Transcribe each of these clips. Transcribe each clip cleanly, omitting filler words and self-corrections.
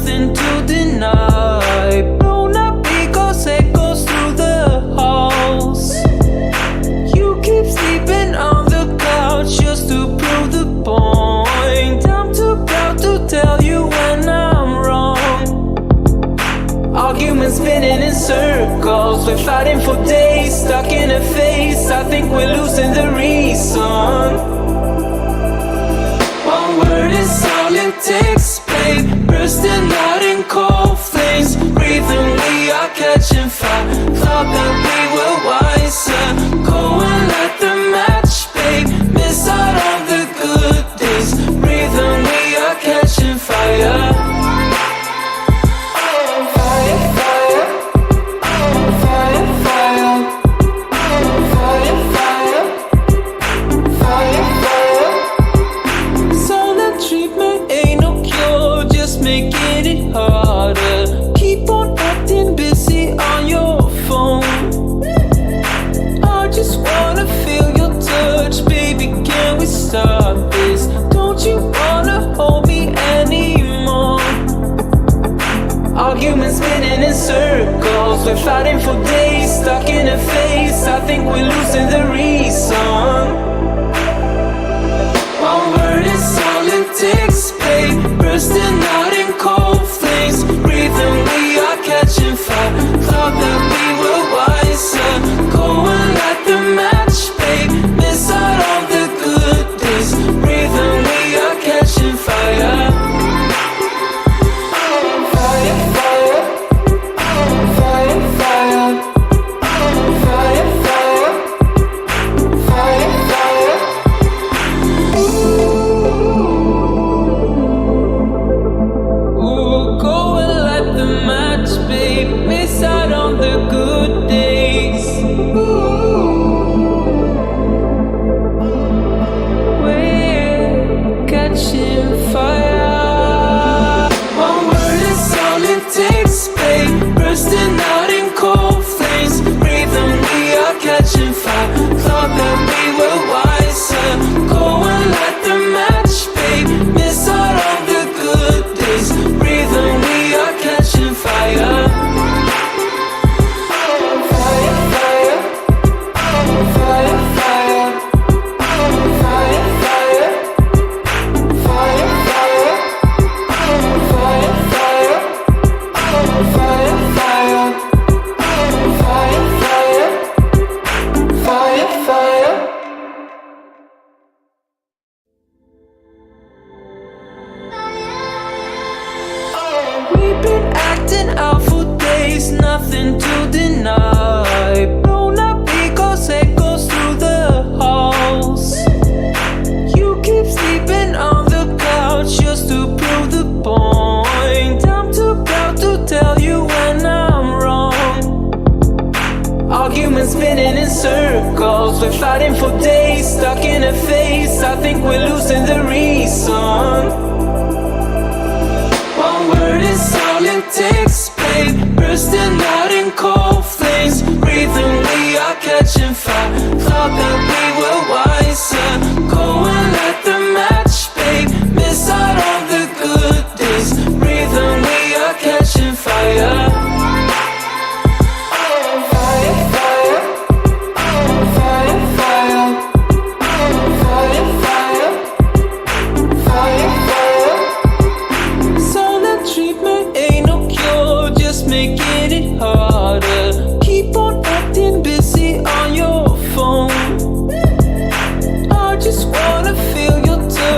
nothing to deny. Blown up because echoes through the halls. You keep sleeping on the couch just to prove the point. I'm too proud to tell you when I'm wrong. Arguments spinning in circles, we're fighting for days, stuck in a phase. I think we're losing the reason. One word is all it takes, babe. Bursting out in cold flames. Breathing, we are catching fire. Thought that we were wiser. Go and light the match, babe. Miss out on the good days. Breathing, we are catching fire. Fire, fire. Fire, fire. Fire, fire. Fire, fire. Silent treatment ain't no cure, just making it harder. Keep on acting busy on your phone. I just wanna feel your touch, baby, can we stop this? Don't you wanna hold me anymore? Arguments spinning in circles, we're fighting for days, stuck in a phase. I think we're losing the reason. One word is all it takes, babe. Bursting out in cold flames. Breathing, we are catching fire. Thought that we were wiser. Go and light the match, babe. Miss out on the good days. Breathing, we are catching fire. Fire, fire. Fire, fire. Fire, fire. Fire, fire. Ooh, go and light the match, babe. Miss out on the good days. We're catching fire. One word is all it takes, babe. Bursting out in cold flames. Breathing, we are catching fire. Thought that we were wiser. Go and light the match, babe. Miss out on the good days. Breathing, we are catching fire. Fire, fire. Fire, fire. Fire, fire. Fire, fire. Fire, fire. Fire, fire. Fire, fire. Fire, fire. We've been acting out for days, nothing to deny. Blown up because echoes through the halls. You keep sleeping on the couch just to prove the point. I'm too proud to tell you when I'm wrong. Arguments spinning in circles, we're fighting for days, stuck in a phase. I think we're losing the reason. One word is all it takes, babe. Bursting out in cold flames. Breathing, we are catching fire. Thought that we were wiser. Go and light the match, babe. Miss out on the good days. Breathing, we are catching fire. Fire, fire. Fire, fire. Fire, fire. Fire, fire. Silent treatment ain't no cure, just making it harder. Keep on acting busy on your phone. I just wanna feel your touch.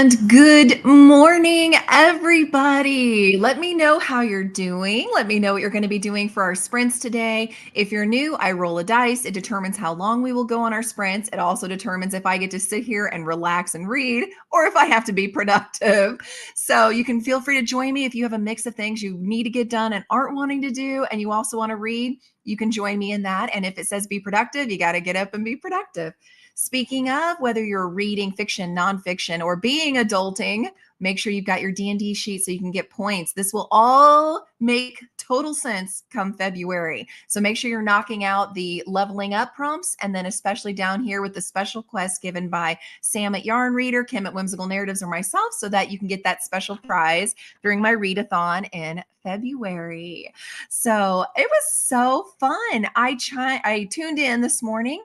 And good morning, everybody. Let me know how you're doing. Let me know what you're going to be doing for our sprints today. If you're new, I roll a dice. It determines how long we will go on our sprints. It also determines if I get to sit here and relax and read or if I have to be productive. So you can feel free to join me if you have a mix of things you need to get done and aren't wanting to do, and you also want to read. You can join me in that. And if it says be productive, you got to get up and be productive. Speaking of, whether you're reading fiction, nonfiction, or being adulting, make sure you've got your D&D sheet so you can get points. This will all make total sense come February. So make sure you're knocking out the leveling up prompts, and then especially down here with the special quest given by Sam at Yarn Reader, Kim at Whimsical Narratives, or myself, so that you can get that special prize during my readathon in February. So it was so fun. I tuned in this morning.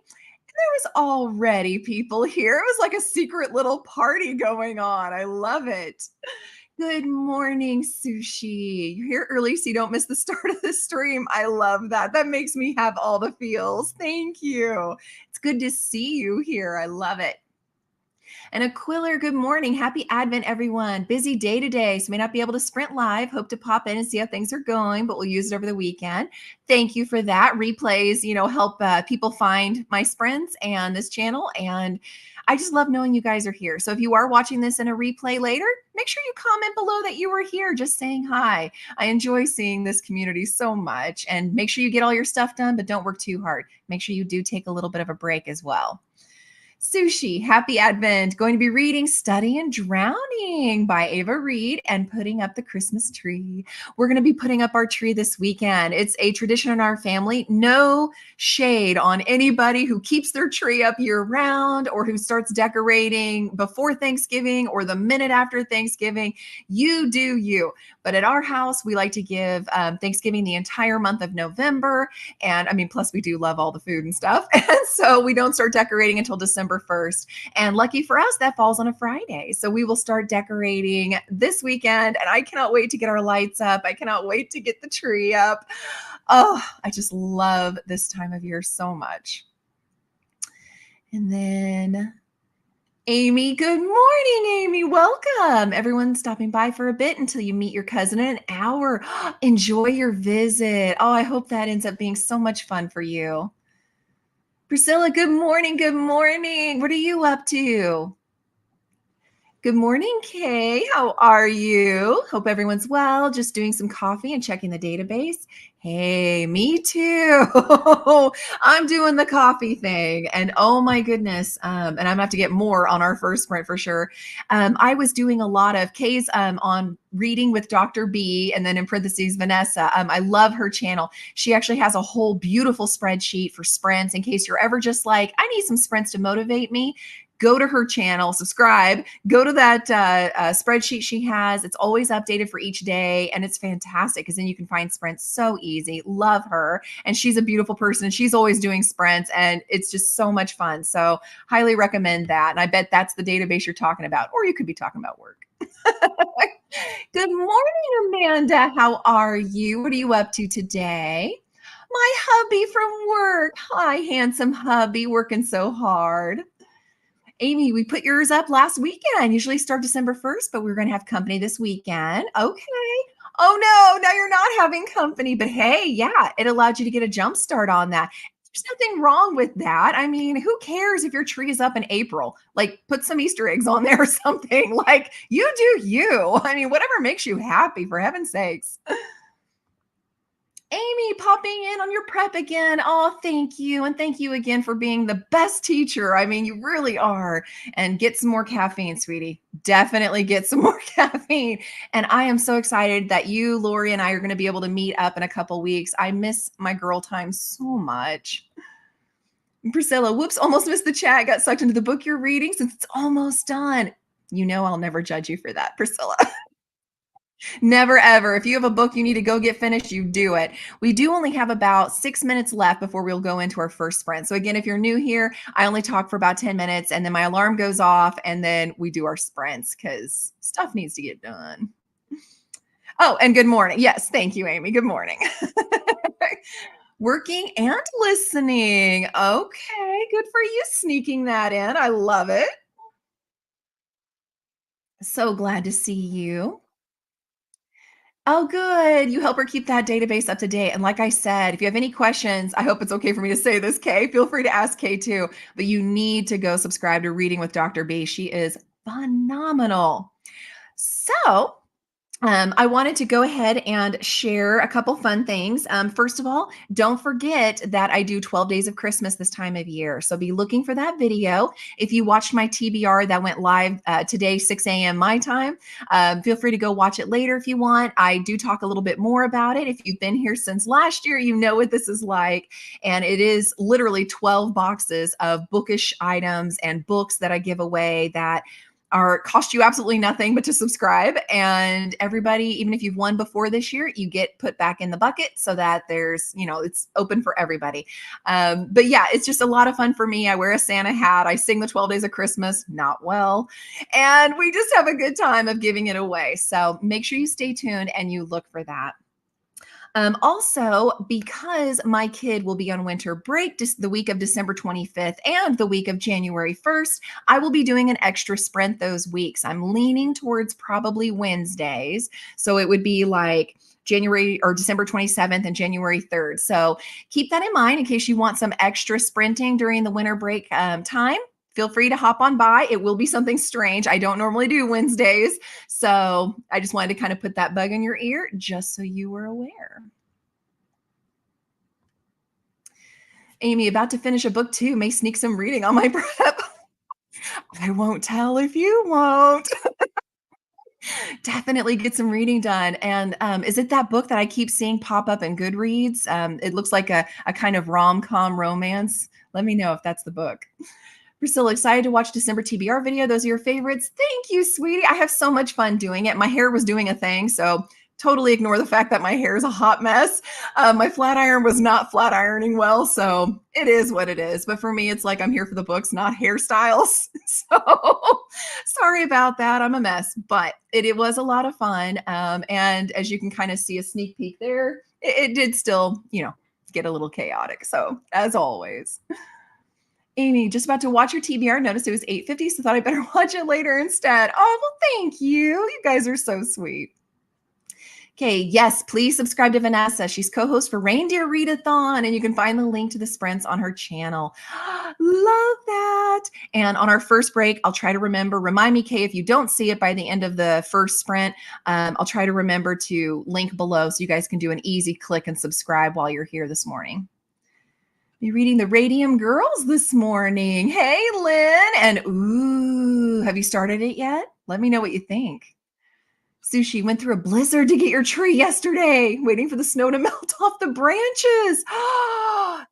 There was already people here. It was like a secret little party going on. I love it. Good morning, Sushi. You're here early so you don't miss the start of the stream. I love that. That makes me have all the feels. Thank you. It's good to see you here. I love it. And Aquiller, good morning. Happy Advent, everyone. Busy day today, so may not be able to sprint live. Hope to pop in and see how things are going, but we'll use it over the weekend. Thank you for that. Replays, help people find my sprints and this channel. And I just love knowing you guys are here. So if you are watching this in a replay later, make sure you comment below that you were here just saying hi. I enjoy seeing this community so much. And make sure you get all your stuff done, but don't work too hard. Make sure you do take a little bit of a break as well. Sushi, happy Advent. Going to be reading Study and Drowning by Ava Reed and putting up the Christmas tree. We're going to be putting up our tree this weekend. It's a tradition in our family. No shade on anybody who keeps their tree up year round or who starts decorating before Thanksgiving or the minute after Thanksgiving. You do you. But at our house, we like to give Thanksgiving the entire month of November. And I mean, plus we do love all the food and stuff. And so we don't start decorating until December 1st. And lucky for us, that falls on a Friday. So we will start decorating this weekend. And I cannot wait to get our lights up. I cannot wait to get the tree up. Oh, I just love this time of year so much. And then Amy, good morning, Amy. Welcome. Everyone stopping by for a bit until you meet your cousin in an hour. Enjoy your visit. Oh, I hope that ends up being so much fun for you. Priscilla, good morning. Good morning. What are you up to? Good morning, Kay. How are you? Hope everyone's well. Just doing some coffee and checking the database. Hey, me too. I'm doing the coffee thing. And oh my goodness. And I'm gonna have to get more on our first sprint for sure. I was doing a lot of Kay's on reading with Dr. B, and then in parentheses, Vanessa. I love her channel. She actually has a whole beautiful spreadsheet for sprints in case you're ever just like, I need some sprints to motivate me. Go to her channel, subscribe, go to that spreadsheet she has. It's always updated for each day, and it's fantastic because then you can find sprints so easy. Love her. And she's a beautiful person. She's always doing sprints, and it's just so much fun. So highly recommend that. And I bet that's the database you're talking about, or you could be talking about work. Good morning, Amanda. How are you? What are you up to today? My hubby from work. Hi, handsome hubby, working so hard. Amy, we put yours up last weekend. Usually start December 1st, but we're going to have company this weekend. Okay. Oh no, now you're not having company, but hey, yeah, it allowed you to get a jump start on that. There's nothing wrong with that. I mean, who cares if your tree is up in April? Like, put some Easter eggs on there or something. Like, you do you. I mean, whatever makes you happy, for heaven's sakes. Amy, popping in on your prep again. Oh, thank you. And thank you again for being the best teacher. I mean, you really are. And get some more caffeine, sweetie. Definitely get some more caffeine. And I am so excited that you, Lori, and I are going to be able to meet up in a couple weeks. I miss my girl time so much. Priscilla, whoops, almost missed the chat. Got sucked into the book you're reading since it's almost done. You know I'll never judge you for that, Priscilla. Never ever. If you have a book you need to go get finished, you do it. We do only have about 6 minutes left before we'll go into our first sprint. So again, if you're new here, I only talk for about 10 minutes and then my alarm goes off and then we do our sprints because stuff needs to get done. Oh, and good morning. Yes, thank you, Amy. Good morning. Working and listening. Okay, good for you sneaking that in. I love it. So glad to see you. Oh, good. You help her keep that database up to date. And like I said, if you have any questions, I hope it's okay for me to say this, Kay. Feel free to ask Kay too. But you need to go subscribe to Reading with Dr. B. She is phenomenal. So, I wanted to go ahead and share a couple fun things. First of all, don't forget that I do 12 Days of Christmas this time of year. So be looking for that video. If you watched my TBR that went live today, 6 a.m. my time, feel free to go watch it later if you want. I do talk a little bit more about it. If you've been here since last year, you know what this is like. And it is literally 12 boxes of bookish items and books that I give away that are cost you absolutely nothing but to subscribe. And everybody, even if you've won before this year, you get put back in the bucket so that there's, it's open for everybody. But yeah, it's just a lot of fun for me. I wear a Santa hat. I sing the 12 Days of Christmas, not well. And we just have a good time of giving it away. So make sure you stay tuned and you look for that. Also, because my kid will be on winter break the week of December 25th and the week of January 1st, I will be doing an extra sprint those weeks. I'm leaning towards probably Wednesdays. So it would be like January or December 27th and January 3rd. So keep that in mind in case you want some extra sprinting during the winter break time. Feel free to hop on by. It will be something strange. I don't normally do Wednesdays. So I just wanted to kind of put that bug in your ear just so you were aware. Amy, about to finish a book too. May sneak some reading on my prep. I won't tell if you won't. Definitely get some reading done. And is it that book that I keep seeing pop up in Goodreads? It looks like a kind of rom-com romance. Let me know if that's the book. Priscilla, excited to watch December TBR video. Those are your favorites. Thank you, sweetie. I have so much fun doing it. My hair was doing a thing, so totally ignore the fact that my hair is a hot mess. My flat iron was not flat ironing well, so it is what it is. But for me, it's like I'm here for the books, not hairstyles. So sorry about that. I'm a mess, but it was a lot of fun. And as you can kind of see a sneak peek there, it did still, get a little chaotic. So as always. Amy, just about to watch your TBR. Noticed it was 8:50, so thought I better watch it later instead. Oh, well, thank you. You guys are so sweet. Okay, yes, please subscribe to Vanessa. She's co-host for Reindeer Readathon, and you can find the link to the sprints on her channel. Love that. And on our first break, I'll try to remind me, Kay, if you don't see it by the end of the first sprint, I'll try to remember to link below so you guys can do an easy click and subscribe while you're here this morning. Be reading the Radium Girls this morning. Hey, Lynn. And ooh, have you started it yet? Let me know what you think. Sushi, went through a blizzard to get your tree yesterday, waiting for the snow to melt off the branches.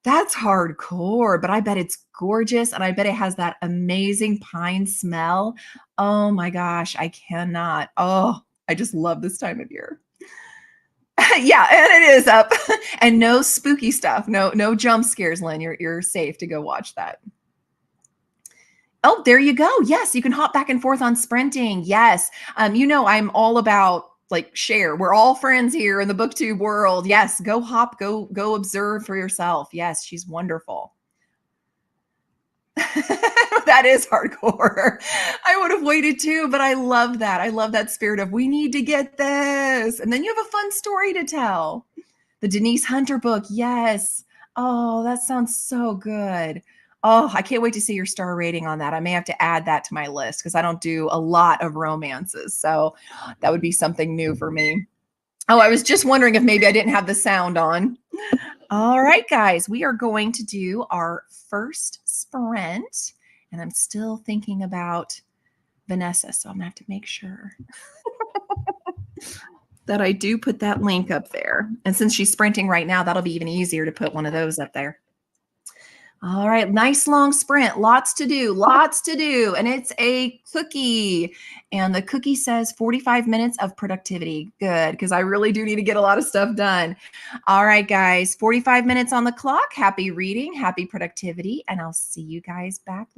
That's hardcore, but I bet it's gorgeous. And I bet it has that amazing pine smell. Oh my gosh, I cannot. Oh, I just love this time of year. Yeah, and it is up. And no spooky stuff. No jump scares, Lynn. You're safe to go watch that. Oh, there you go. Yes, you can hop back and forth on sprinting. Yes. I'm all about share. We're all friends here in the booktube world. Yes, go hop, go observe for yourself. Yes, she's wonderful. That is hardcore. I would have waited too, but I love that. I love that spirit of we need to get this. And then you have a fun story to tell. The Denise Hunter book. Yes. Oh, that sounds so good. Oh, I can't wait to see your star rating on that. I may have to add that to my list because I don't do a lot of romances. So that would be something new for me. Oh, I was just wondering if maybe I didn't have the sound on. All right, guys, we are going to do our first sprint. And I'm still thinking about Vanessa. So I'm going to have to make sure that I do put that link up there. And since she's sprinting right now, that'll be even easier to put one of those up there. All right, nice long sprint, lots to do. And it's a cookie. And the cookie says 45 minutes of productivity. Good, because I really do need to get a lot of stuff done. All right, guys, 45 minutes on the clock. Happy reading, happy productivity, and I'll see you guys back.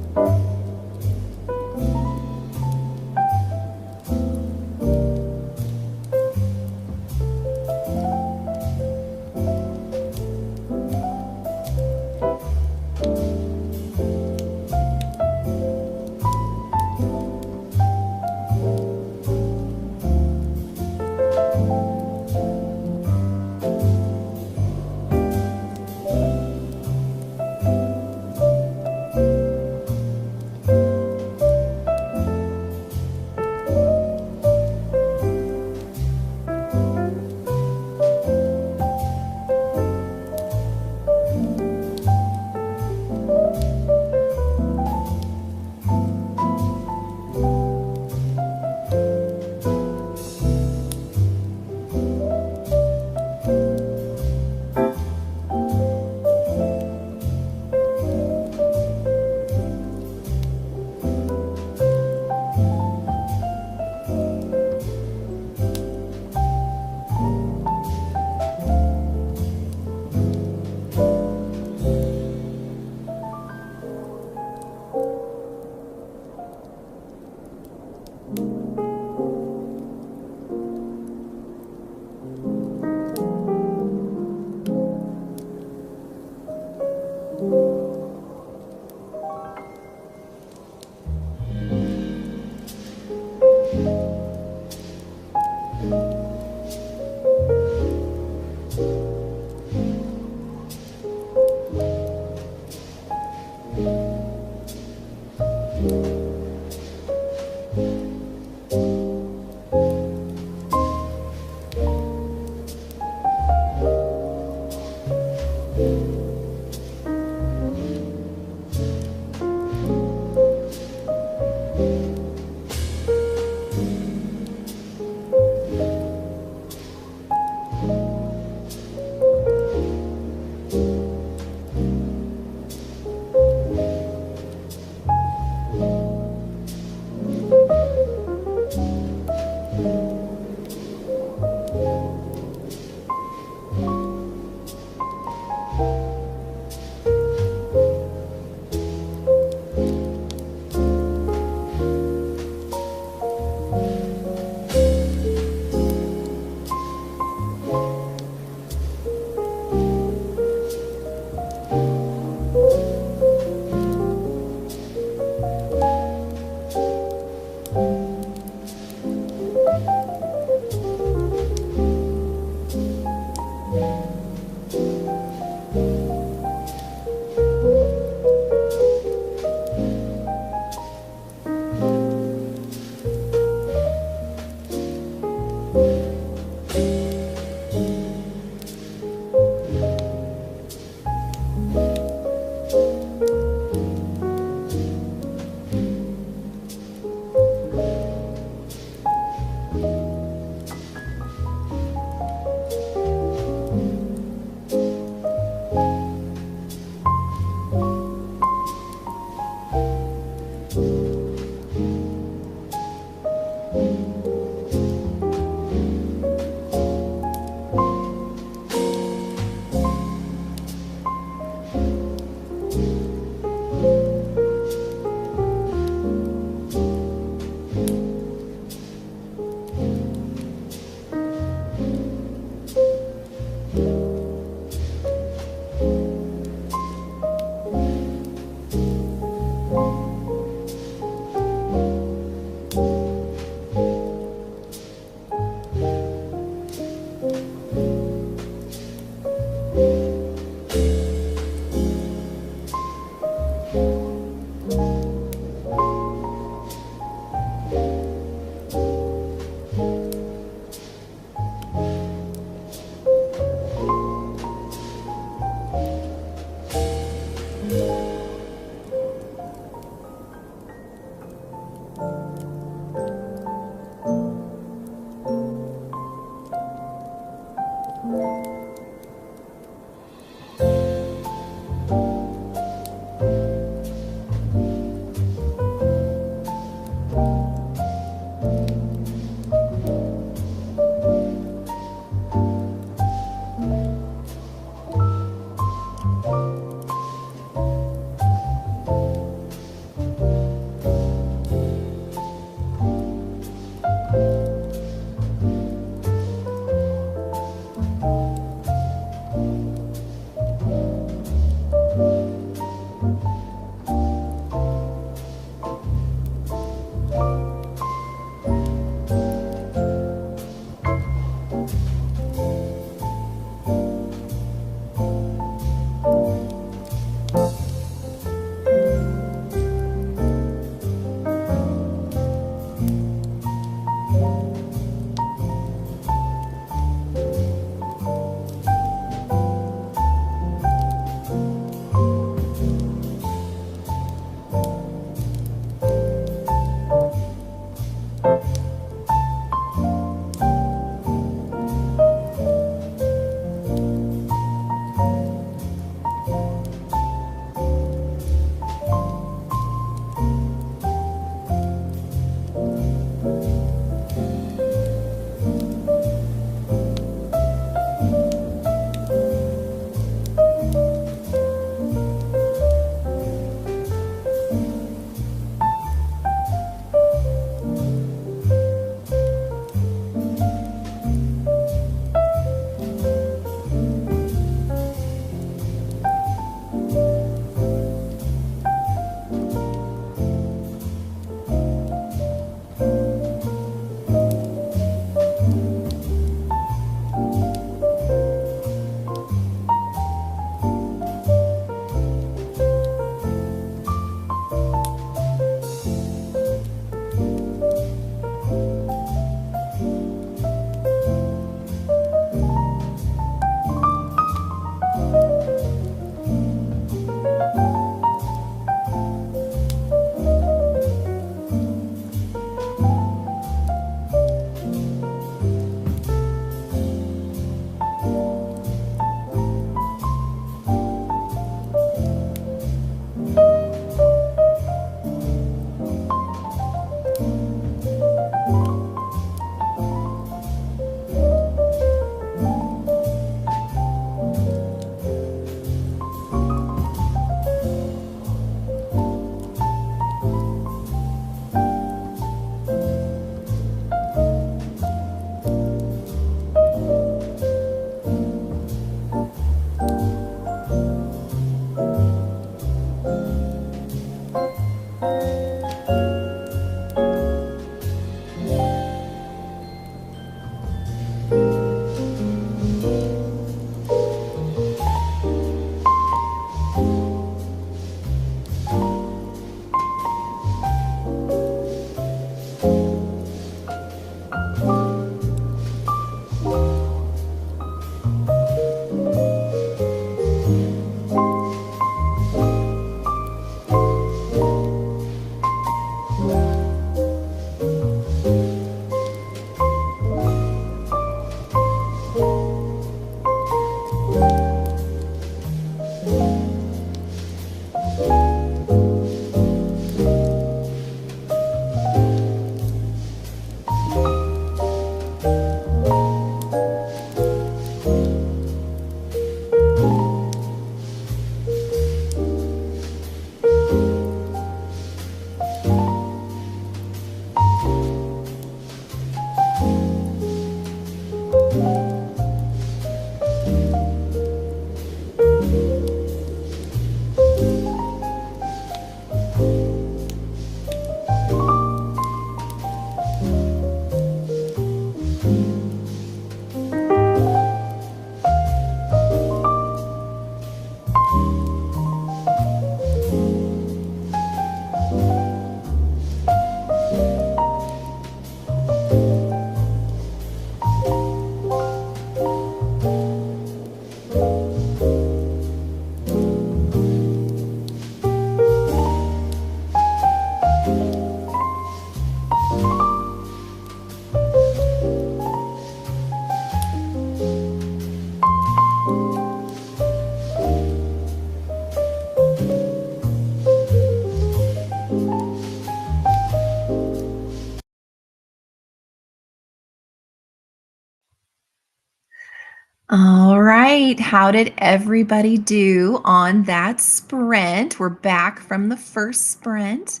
All right. How did everybody do on that sprint? We're back from the first sprint.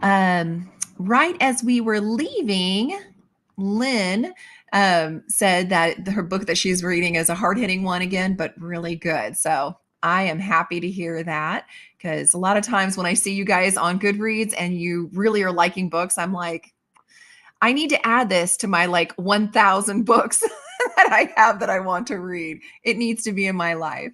Right as we were leaving, Lynn said that her book that she's reading is a hard hitting one again, but really good. So I am happy to hear that because a lot of times when I see you guys on Goodreads and you really are liking books, I'm like, I need to add this to my like 1,000 books that I have that I want to read. It needs to be in my life.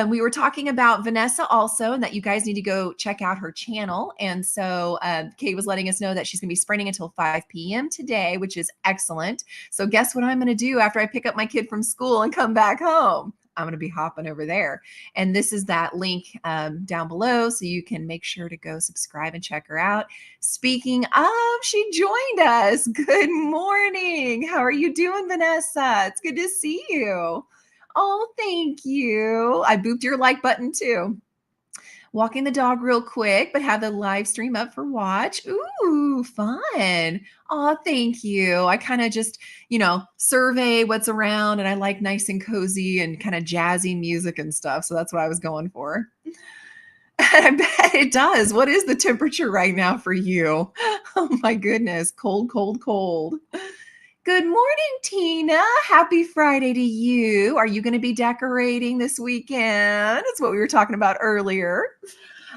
We were talking about Vanessa also, and that you guys need to go check out her channel. And so Kate was letting us know that she's going to be sprinting until 5 p.m. today, which is excellent. So guess what I'm going to do after I pick up my kid from school and come back home? I'm going to be hopping over there. And this is that link down below. So you can make sure to go subscribe and check her out. Speaking of, she joined us. Good morning. How are you doing, Vanessa? It's good to see you. Oh, thank you. I booped your like button too. Walking the dog real quick, but have the live stream up for watch. Ooh, fun. Oh, thank you. I kind of just, survey what's around and I like nice and cozy and kind of jazzy music and stuff. So that's what I was going for. I bet it does. What is the temperature right now for you? Oh my goodness. Cold, cold, cold. Good morning, Tina. Happy Friday to you. Are you going to be decorating this weekend? That's what we were talking about earlier.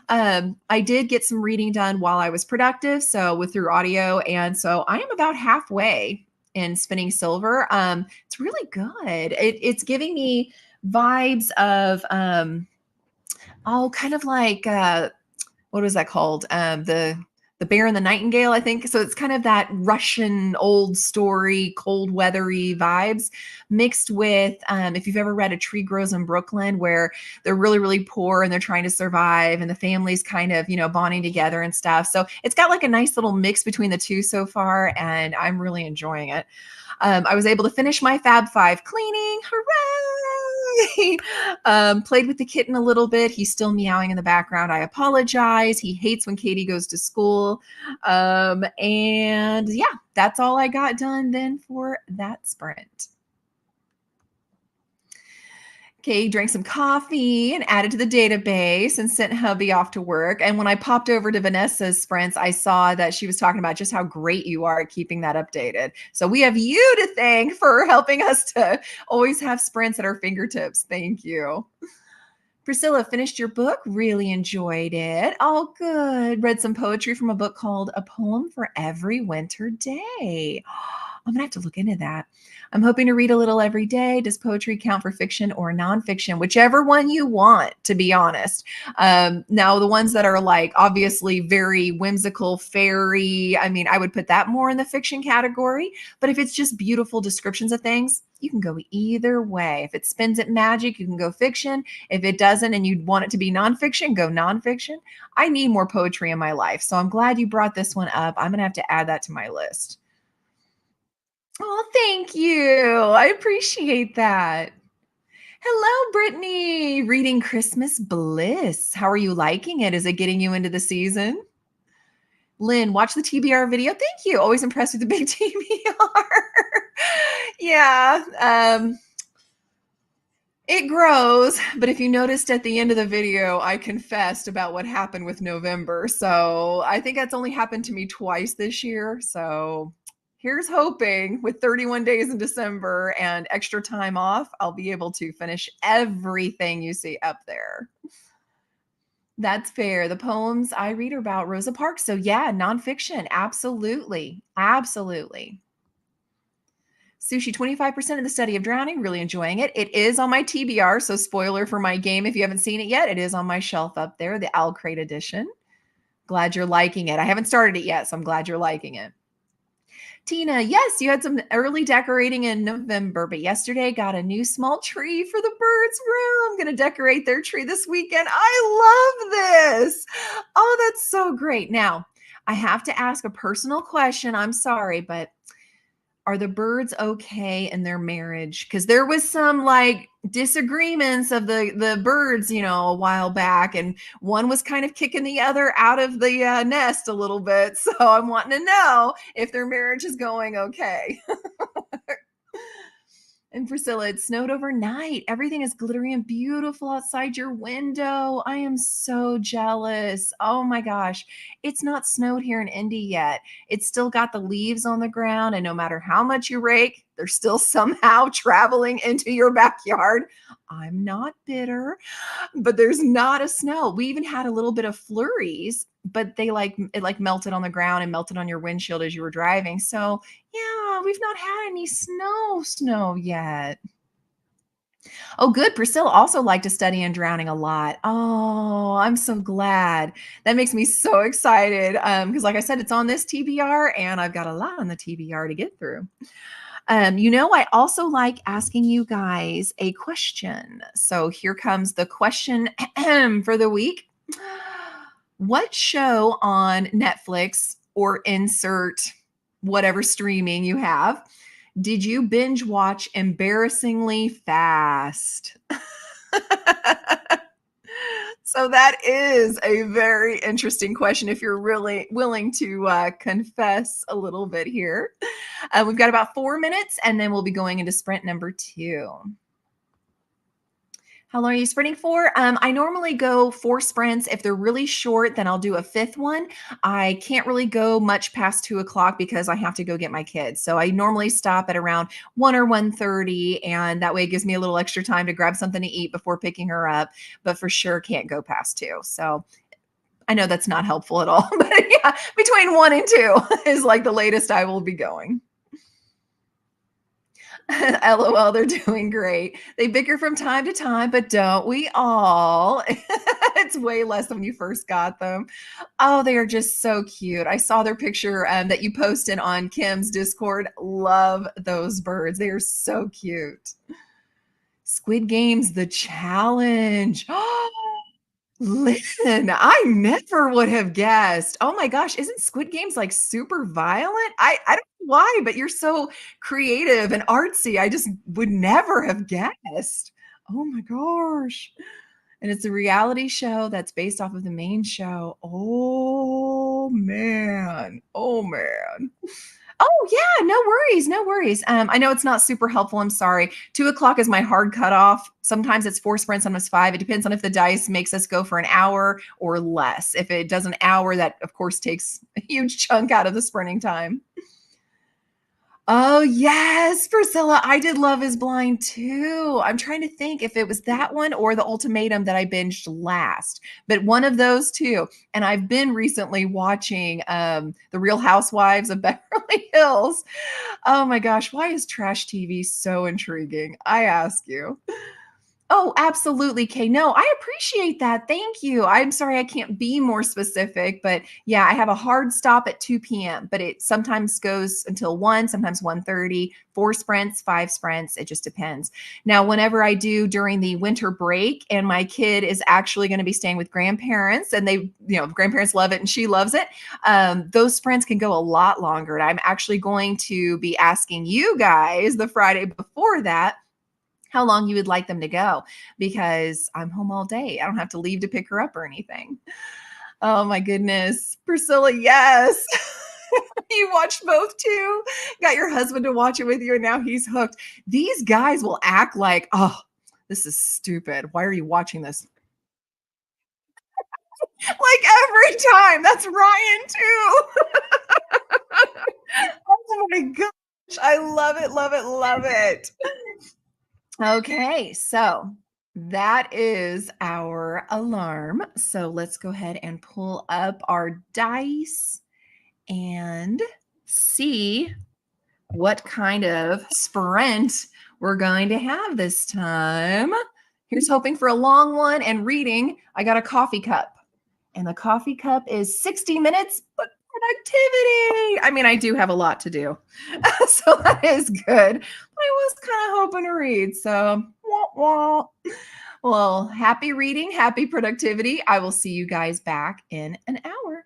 I did get some reading done while I was productive, so through audio, and so I am about halfway in Spinning Silver. It's really good. It's giving me vibes of kind of like what was that called? The Bear and the Nightingale, I think. So it's kind of that Russian old story, cold weathery vibes mixed with, if you've ever read A Tree Grows in Brooklyn, where they're really, really poor and they're trying to survive and the family's kind of, bonding together and stuff. So it's got like a nice little mix between the two so far, and I'm really enjoying it. I was able to finish my Fab Five cleaning. Hooray! Played with the kitten a little bit. He's still meowing in the background. I apologize. He hates when Katie goes to school. And yeah, that's all I got done then for that sprint. Okay, drank some coffee and added to the database and sent hubby off to work. And when I popped over to Vanessa's sprints, I saw that she was talking about just how great you are at keeping that updated. So we have you to thank for helping us to always have sprints at our fingertips. Thank you. Priscilla, finished your book, really enjoyed it. Oh, good. Read some poetry from a book called A Poem for Every Winter Day. I'm going to have to look into that. I'm hoping to read a little every day. Does poetry count for fiction or nonfiction? Whichever one you want, to be honest. Now, the ones that are like obviously very whimsical, fairy, I would put that more in the fiction category. But if it's just beautiful descriptions of things, you can go either way. If it spins at magic, you can go fiction. If it doesn't and you want it to be nonfiction, go nonfiction. I need more poetry in my life. So I'm glad you brought this one up. I'm going to have to add that to my list. Oh, thank you. I appreciate that. Hello, Brittany. Reading Christmas Bliss. How are you liking it? Is it getting you into the season? Lynn, watch the TBR video. Thank you. Always impressed with the big TBR. Yeah. It grows, but if you noticed at the end of the video, I confessed about what happened with November. So I think that's only happened to me twice this year. So here's hoping with 31 days in December and extra time off, I'll be able to finish everything you see up there. That's fair. The poems I read are about Rosa Parks. So yeah, nonfiction. Absolutely. Absolutely. Sushi, 25% of the study of drowning, really enjoying it. It is on my TBR, so spoiler for my game if you haven't seen it yet. It is on my shelf up there, the Owl Crate edition. Glad you're liking it. I haven't started it yet, so I'm glad you're liking it. Tina, yes, you had some early decorating in November, but yesterday got a new small tree for the birds' room. I'm going to decorate their tree this weekend. I love this. Oh, that's so great. Now, I have to ask a personal question. I'm sorry, but are the birds okay in their marriage? Because there was some like disagreements of the birds, a while back, and one was kind of kicking the other out of the nest a little bit. So I'm wanting to know if their marriage is going okay. And Priscilla, it snowed overnight. Everything is glittery and beautiful outside your window. I am so jealous. Oh my gosh. It's not snowed here in Indy yet. It's still got the leaves on the ground, and no matter how much you rake, they're still somehow traveling into your backyard. I'm not bitter, but there's not a snow. We even had a little bit of flurries, but they like melted on the ground and melted on your windshield as you were driving. So yeah, we've not had any snow yet. Oh, good. Priscilla also liked to study and drowning a lot. Oh, I'm so glad. That makes me so excited. Because like I said, it's on this TBR and I've got a lot on the TBR to get through. I also like asking you guys a question. So here comes the question for the week. What show on Netflix or insert whatever streaming you have did you binge watch embarrassingly fast? So that is a very interesting question if you're really willing to confess a little bit here. We've got about 4 minutes and then we'll be going into sprint number 2. How long are you sprinting for? I normally go 4 sprints. If they're really short, then I'll do a 5th one. I can't really go much past 2 o'clock because I have to go get my kids. So I normally stop at around 1 or 1:30, and that way it gives me a little extra time to grab something to eat before picking her up. But for sure, can't go past 2. So I know that's not helpful at all. But yeah, between 1 and 2 is like the latest I will be going. LOL, they're doing great. They bicker from time to time, but don't we all? It's way less than when you first got them. Oh, they are just so cute. I saw their picture that you posted on Kim's Discord. Love those birds. They are so cute. Squid Games, the challenge. Listen, I never would have guessed. Oh my gosh, isn't Squid Games like super violent? I don't know why, but you're so creative and artsy. I just would never have guessed. Oh my gosh. And it's a reality show that's based off of the main show. Oh man. Oh man. Oh yeah, no worries, no worries. I know it's not super helpful. I'm sorry. 2 o'clock is my hard cutoff. Sometimes it's 4 sprints, sometimes 5. It depends on if the dice makes us go for an hour or less. If it does an hour, that of course takes a huge chunk out of the sprinting time. Oh, yes, Priscilla, I did Love is Blind too. I'm trying to think if it was that one or The Ultimatum that I binged last, but one of those 2. And I've been recently watching The Real Housewives of Beverly Hills. Oh my gosh, why is trash TV so intriguing? I ask you. Oh, absolutely, Kay. No, I appreciate that. Thank you. I'm sorry I can't be more specific, but yeah, I have a hard stop at 2 p.m., but it sometimes goes until 1, sometimes 1:30, 4 sprints, 5 sprints. It just depends. Now, whenever I do during the winter break and my kid is actually going to be staying with grandparents and grandparents love it and she loves it, those sprints can go a lot longer. And I'm actually going to be asking you guys the Friday before that how long you would like them to go because I'm home all day. I don't have to leave to pick her up or anything. Oh my goodness. Priscilla, yes. You watched both too. Got your husband to watch it with you and now he's hooked. These guys will act like, oh, this is stupid. Why are you watching this? Like every time. That's Ryan too. Oh my gosh. I love it, love it, love it. Okay, so that is our alarm. So let's go ahead and pull up our dice and see what kind of sprint we're going to have this time. Here's hoping for a long one and reading. I got a coffee cup, and the coffee cup is 60 minutes, but productivity. I mean, I do have a lot to do, so that is good. But I was kind of hoping to read, so wah, wah. Well, happy reading, happy productivity. I will see you guys back in an hour.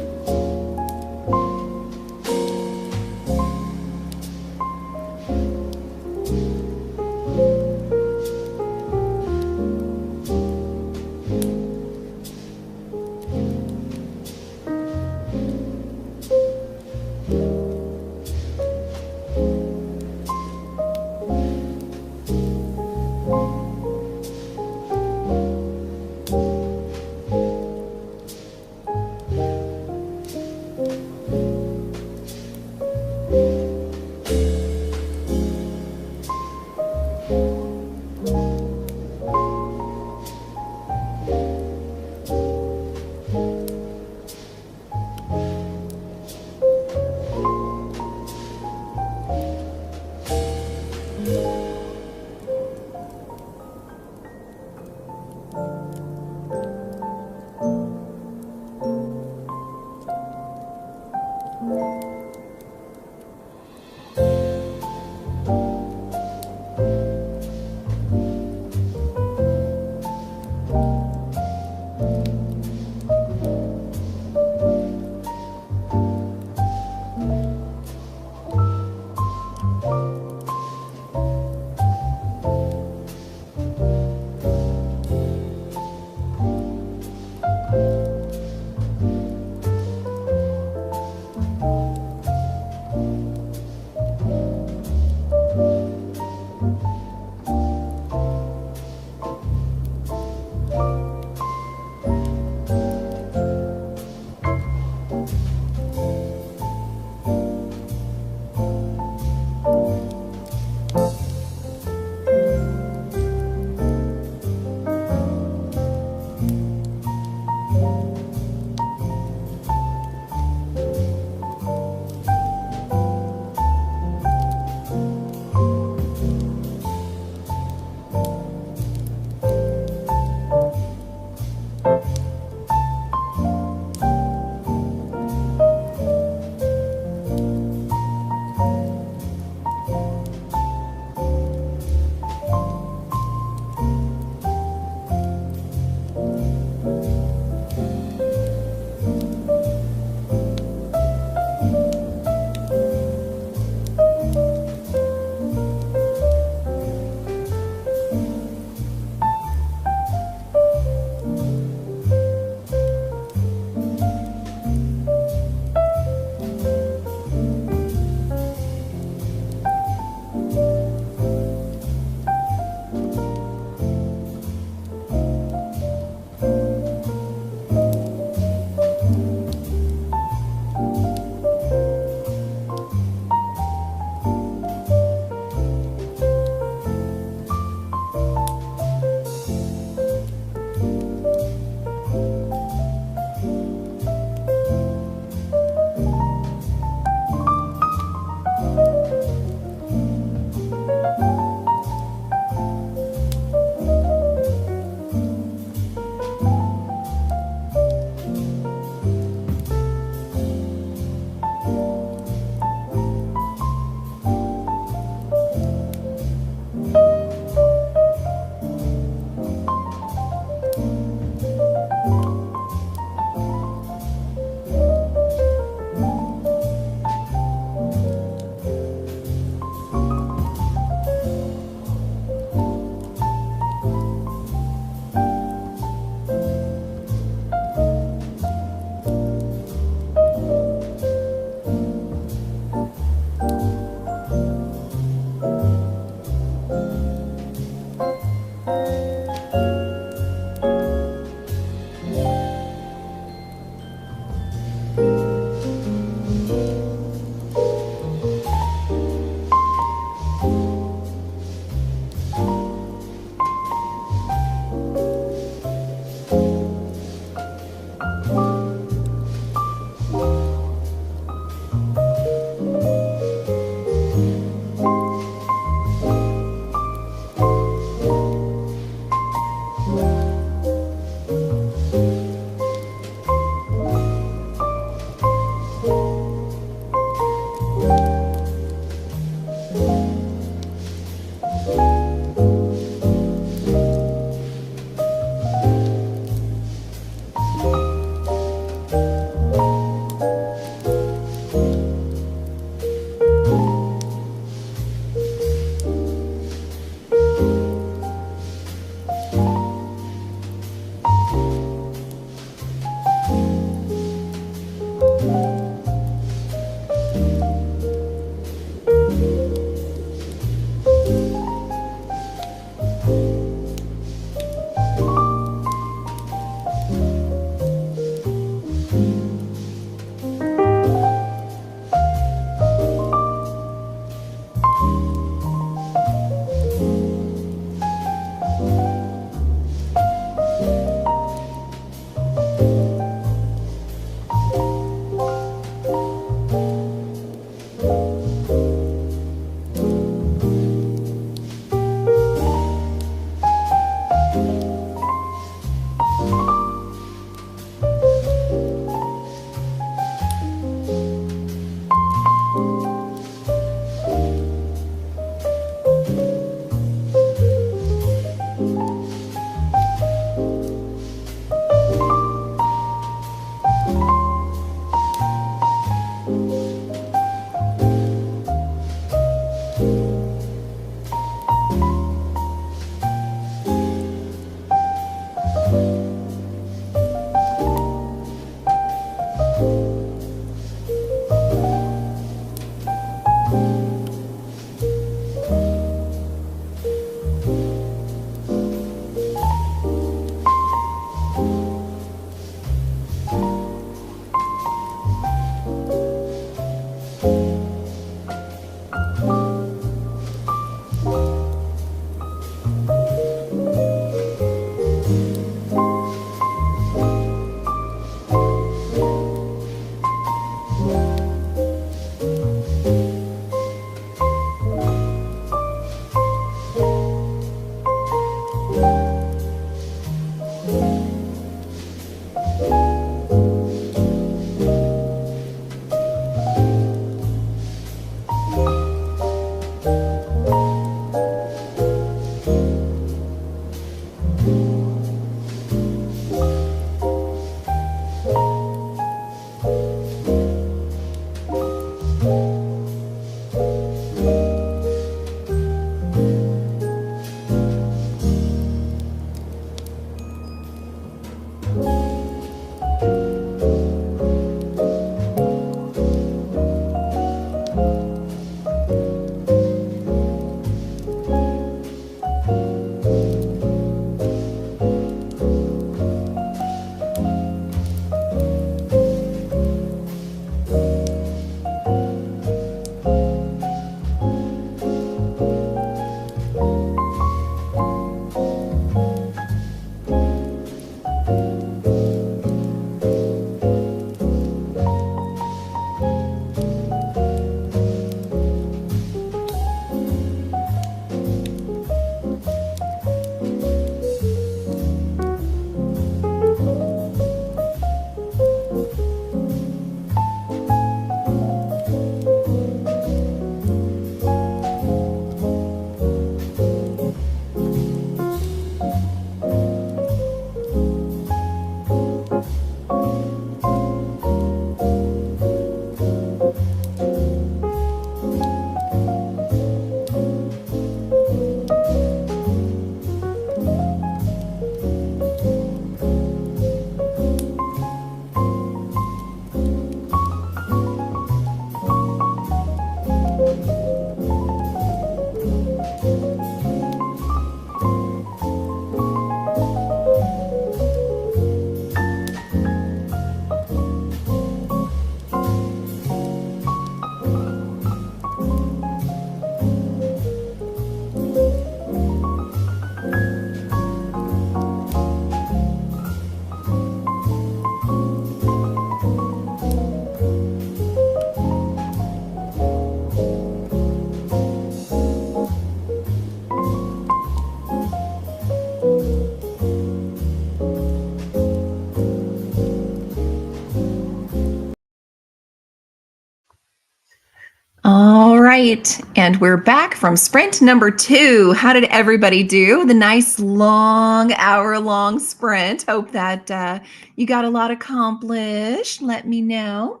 All right, and we're back from sprint number 2. How did everybody do? The nice long hour-long sprint. Hope that you got a lot accomplished. Let me know.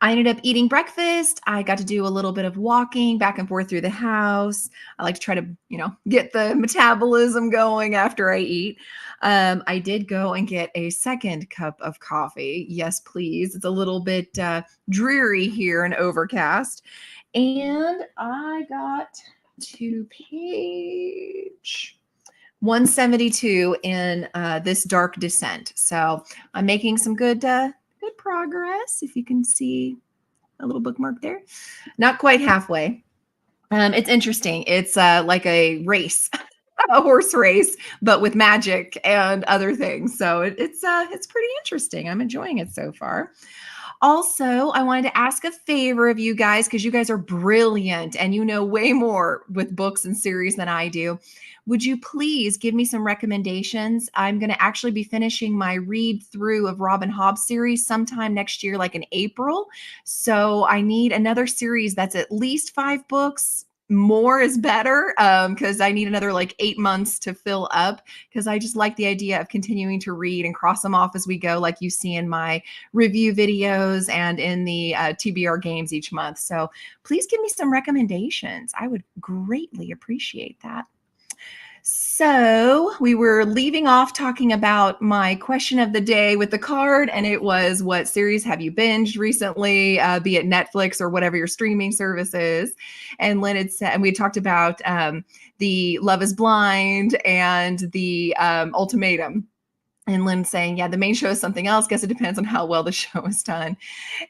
I ended up eating breakfast. I got to do a little bit of walking back and forth through the house. I like to try to, get the metabolism going after I eat. I did go and get a second cup of coffee. Yes, please. It's a little bit dreary here and overcast. And I got to page 172 in this dark descent. So I'm making some good progress. If you can see a little bookmark there, not quite halfway. It's interesting. It's like a race, a horse race, but with magic and other things. So it's pretty interesting. I'm enjoying it so far. Also, I wanted to ask a favor of you guys because you guys are brilliant and you know way more with books and series than I do. Would you please give me some recommendations? I'm going to actually be finishing my read through of Robin Hobb's series sometime next year, like in April. So I need another series that's at least 5 books. More is better because I need another like 8 months to fill up because I just like the idea of continuing to read and cross them off as we go, like you see in my review videos and in the TBR games each month. So please give me some recommendations. I would greatly appreciate that. So we were leaving off talking about my question of the day with the card, and it was, what series have you binged recently, be it Netflix or whatever your streaming service is? And Lynn had said, and we had talked about the Love is Blind and the Ultimatum. And Lynn saying, yeah, the main show is something else. Guess it depends on how well the show is done.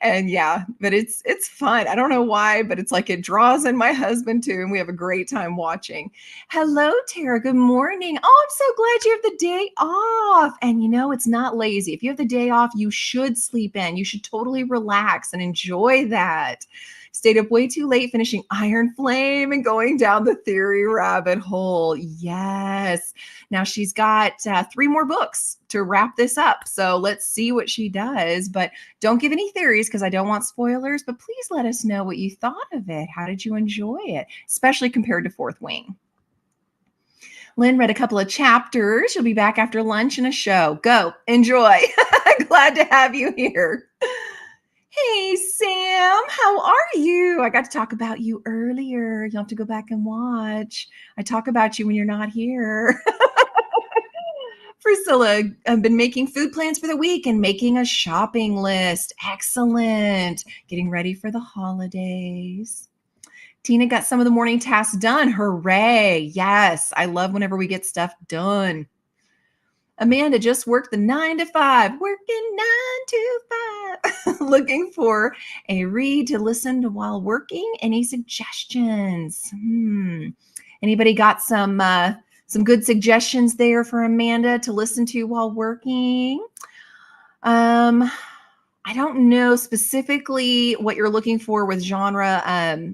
And yeah, but it's fun. I don't know why, but it's like it draws in my husband too, and we have a great time watching. Hello, Tara. Good morning. Oh, I'm so glad you have the day off. And it's not lazy. If you have the day off, you should sleep in. You should totally relax and enjoy that. Stayed up way too late finishing Iron Flame and going down the theory rabbit hole. Yes. Now she's got 3 more books to wrap this up. So let's see what she does. But don't give any theories because I don't want spoilers. But please let us know what you thought of it. How did you enjoy it, especially compared to Fourth Wing? Lynn read a couple of chapters. She'll be back after lunch and a show. Go. Enjoy. Glad to have you here. Hey, Sam, how are you? I got to talk about you earlier. You'll have to go back and watch. I talk about you when you're not here. Priscilla, I've been making food plans for the week and making a shopping list. Excellent. Getting ready for the holidays. Tina got some of the morning tasks done. Hooray. Yes, I love whenever we get stuff done. Amanda just worked the 9 to 5, working 9 to 5. Looking for a read to listen to while working. Any suggestions? Anybody got some good suggestions there for Amanda to listen to while working? I don't know specifically what you're looking for with genre,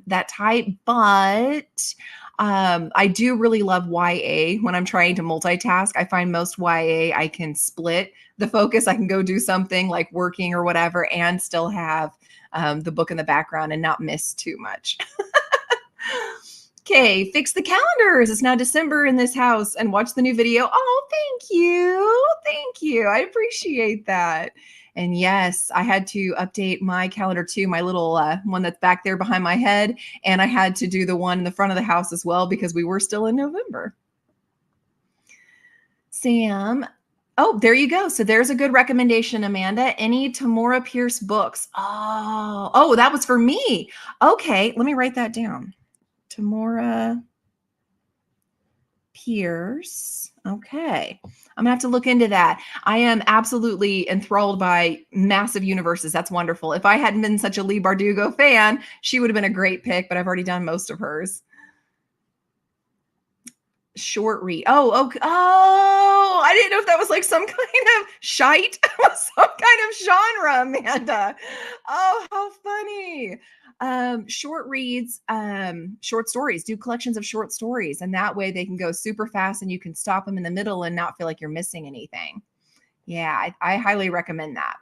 that type, but I do really love YA when I'm trying to multitask. I find most YA I can split the focus. I can go do something like working or whatever and still have the book in the background and not miss too much. Okay, fix the calendars. It's now December in this house and watch the new video. Oh, thank you. Thank you. I appreciate that. And yes, I had to update my calendar too, my little one that's back there behind my head. And I had to do the one in the front of the house as well because we were still in November. Sam. Oh, there you go. So there's a good recommendation, Amanda. Any Tamora Pierce books? Oh, that was for me. Okay, let me write that down. Tamora Pierce. Okay. I'm gonna have to look into that. I am absolutely enthralled by massive universes. That's wonderful. If I hadn't been such a Leigh Bardugo fan, she would have been a great pick, but I've already done most of hers. Short read. Oh, I didn't know if that was like some kind of shite, some kind of genre, Amanda. Oh, how funny. Short reads, short stories, do collections of short stories. And that way they can go super fast and you can stop them in the middle and not feel like you're missing anything. Yeah, I highly recommend that.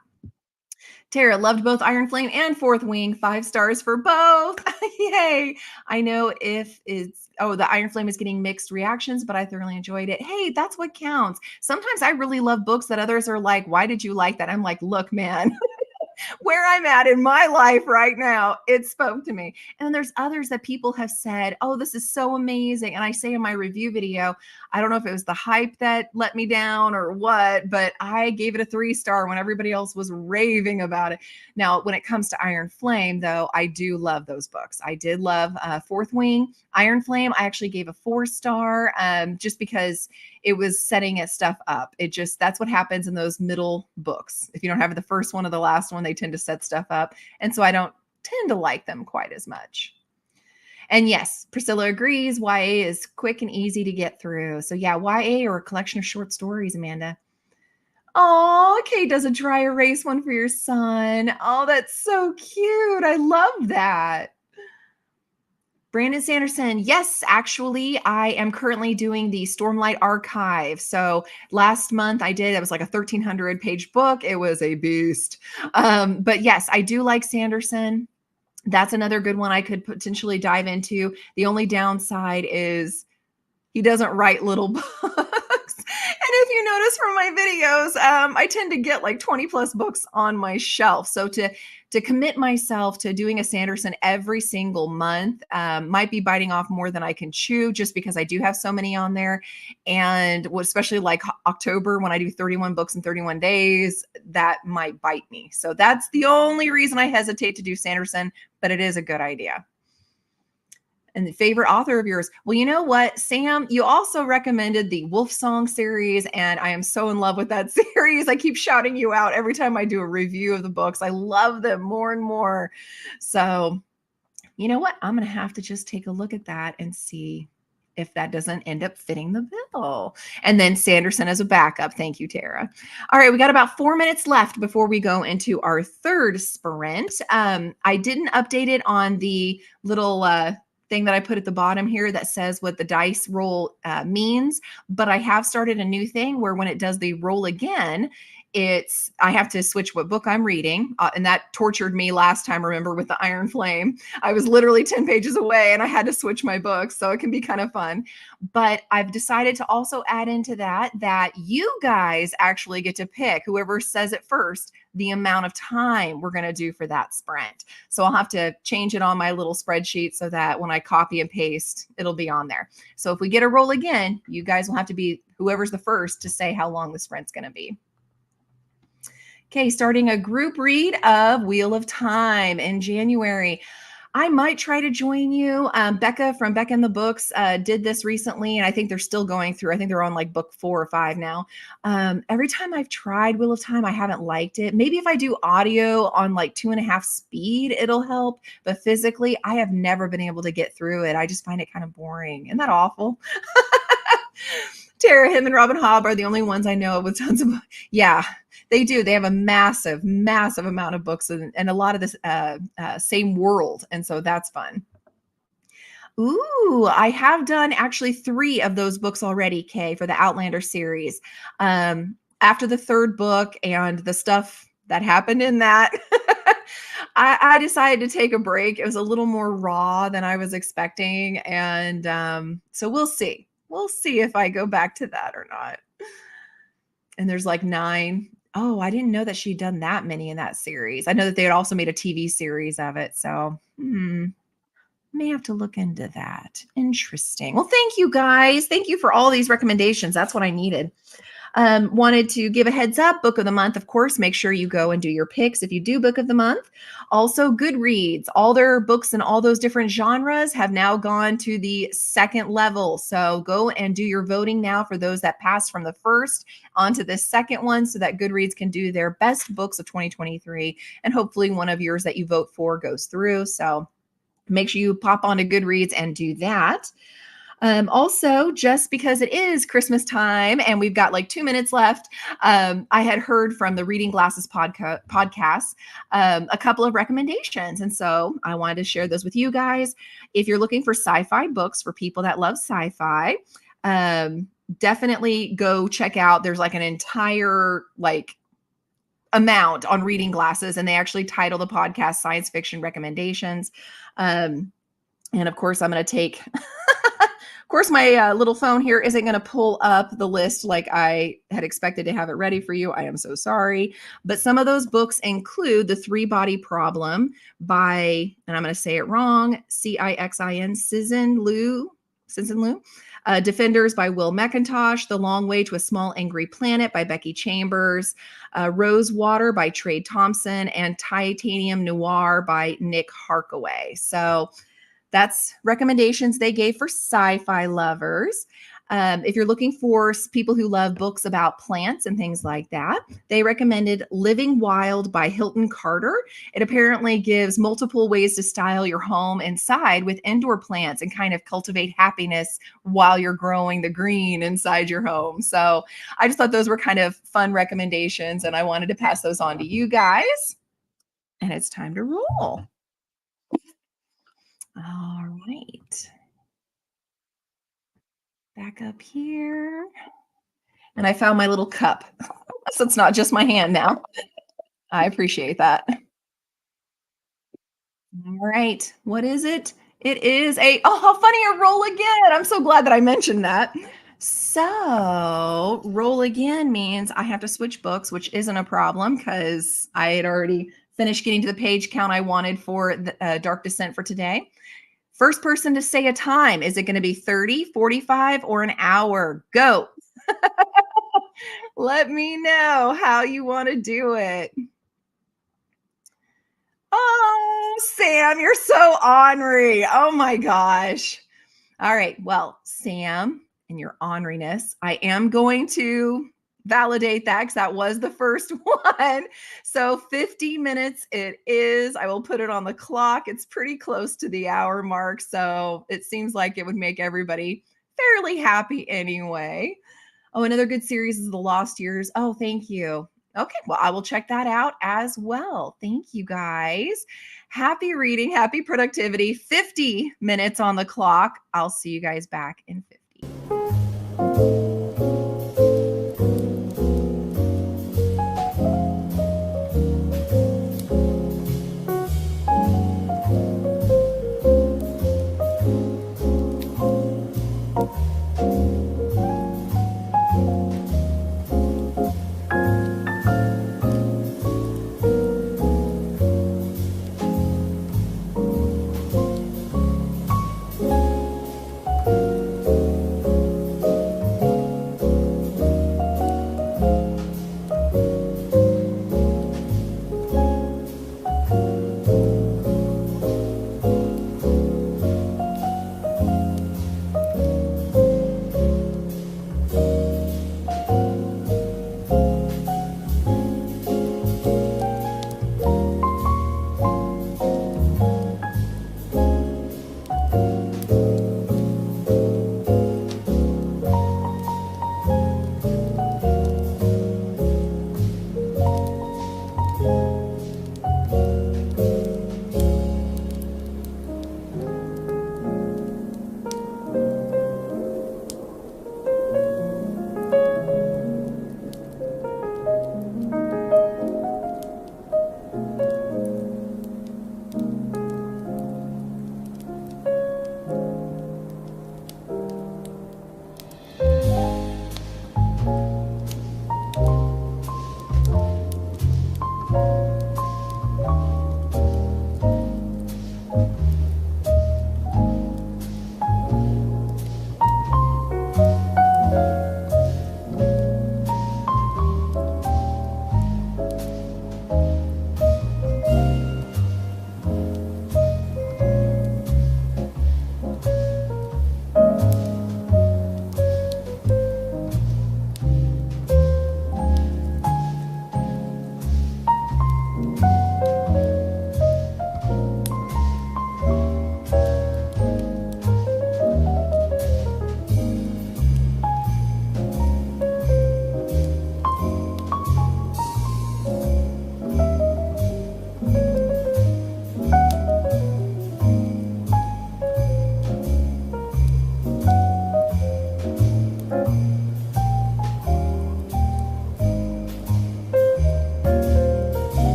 Tara loved both Iron Flame and Fourth Wing. 5 stars for both. Yay. I know if it's, oh, the Iron Flame is getting mixed reactions, but I thoroughly enjoyed it. Hey, that's what counts. Sometimes I really love books that others are like, why did you like that? I'm like, look, man, where I'm at in my life right now, it spoke to me. And there's others that people have said, oh, this is so amazing. And I say in my review video, I don't know if it was the hype that let me down or what, but I gave it a 3-star when everybody else was raving about it. Now, when it comes to Iron Flame, though, I do love those books. I did love Fourth Wing. Iron Flame, I actually gave a 4-star just because it was setting it stuff up. It just, that's what happens in those middle books. If you don't have the first one or the last one, they tend to set stuff up. And so I don't tend to like them quite as much. And yes, Priscilla agrees. YA is quick and easy to get through. So yeah, YA or a collection of short stories, Amanda. Oh, Kay does a dry erase one for your son. Oh, that's so cute. I love that. Brandon Sanderson, yes, actually, I am currently doing the Stormlight Archive. So last month I did, it was like a 1,300 page book. It was a beast. But yes, I do like Sanderson. That's another good one I could potentially dive into. The only downside is he doesn't write little books. And if you notice from my videos, I tend to get like 20 plus books on my shelf. So to commit myself to doing a Sanderson every single month might be biting off more than I can chew, just because I do have so many on there. And especially like October, when I do 31 books in 31 days, that might bite me. So that's the only reason I hesitate to do Sanderson, but it is a good idea. And the favorite author of yours? Well, you know what, Sam, you also recommended the Wolf Song series, and I am so in love with that series. I keep shouting you out every time I do a review of the books. I love them more and more. So you know what? I'm going to have to just take a look at that and see if that doesn't end up fitting the bill. And then Sanderson as a backup. Thank you, Tara. All right, we got about 4 minutes left before we go into our third sprint. I didn't update it on the little thing that I put at the bottom here that says what the dice roll means, but I have started a new thing where when it does the roll again, I have to switch what book I'm reading. And that tortured me last time, remember, with the Iron Flame. I was literally 10 pages away and I had to switch my books. So it can be kind of fun. But I've decided to also add into that you guys actually get to pick, whoever says it first, the amount of time we're going to do for that sprint. So I'll have to change it on my little spreadsheet so that when I copy and paste, it'll be on there. So if we get a roll again, you guys will have to be whoever's the first to say how long the sprint's going to be. Okay, starting a group read of Wheel of Time in January. I might try to join you. Becca from Becca in the Books did this recently, and I think they're still going through. I think they're on like book 4 or 5 now. Every time I've tried Wheel of Time, I haven't liked it. Maybe if I do audio on like 2.5 speed, it'll help. But physically, I have never been able to get through it. I just find it kind of boring. Isn't that awful? Tara, him, and Robin Hobb are the only ones I know of with tons of, yeah, they do. They have a massive, massive amount of books and a lot of this same world. And so that's fun. Ooh, I have done actually 3 of those books already, Kay, for the Outlander series. After the 3rd book and the stuff that happened in that, I decided to take a break. It was a little more raw than I was expecting. And so we'll see. We'll see if I go back to that or not. And there's like 9. Oh, I didn't know that she'd done that many in that series. I know that they had also made a TV series of it. So may have to look into that. Interesting. Well, thank you guys. Thank you for all these recommendations. That's what I needed. Wanted to give a heads up, book of the month, of course, make sure you go and do your picks if you do book of the month. Also Goodreads, all their books and all those different genres have now gone to the 2nd level. So go and do your voting now for those that passed from the 1st onto the 2nd one so that Goodreads can do their best books of 2023. And hopefully one of yours that you vote for goes through. So make sure you pop onto Goodreads and do that. Also, just because it is Christmas time and we've got like 2 minutes left, I had heard from the Reading Glasses podcast a couple of recommendations. And so I wanted to share those with you guys. If you're looking for sci-fi books for people that love sci-fi, definitely go check out. There's like an entire amount on reading glasses, and they actually title the podcast Science Fiction Recommendations. And of course, I'm going to take, of course, my little phone here isn't going to pull up the list like I had expected to have it ready for you. I am so sorry. But some of those books include The Three Body Problem by, and I'm going to say it wrong, Cixin, Cixin Liu. Defenders by Will McIntosh, The Long Way to a Small Angry Planet by Becky Chambers, Rosewater by Trade Thompson, and Titanium Noir by Nick Harkaway. So that's recommendations they gave for sci-fi lovers. If you're looking for people who love books about plants and things like that, they recommended Living Wild by Hilton Carter. It apparently gives multiple ways to style your home inside with indoor plants and kind of cultivate happiness while you're growing the green inside your home. So I just thought those were kind of fun recommendations, and I wanted to pass those on to you guys. And it's time to roll. All right. Back up here. And I found my little cup. So it's not just my hand now. I appreciate that. All right. What is it? It is oh, how funny, a roll again. I'm so glad that I mentioned that. So roll again means I have to switch books, which isn't a problem because I had already finished getting to the page count I wanted for the Dark Descent for today. First person to say a time. Is it going to be 30, 45, or an hour? Go. Let me know how you want to do it. Oh, Sam, you're so ornery. Oh my gosh. All right. Well, Sam, in your orneriness, I am going to validate that because that was the first one. So 50 minutes it is. I will put it on the clock. It's pretty close to the hour mark. So it seems like it would make everybody fairly happy anyway. Oh, another good series is The Lost Years. Oh, thank you. Okay, well, I will check that out as well. Thank you, guys. Happy reading, happy productivity. 50 minutes on the clock. I'll see you guys back in 50.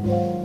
Bye.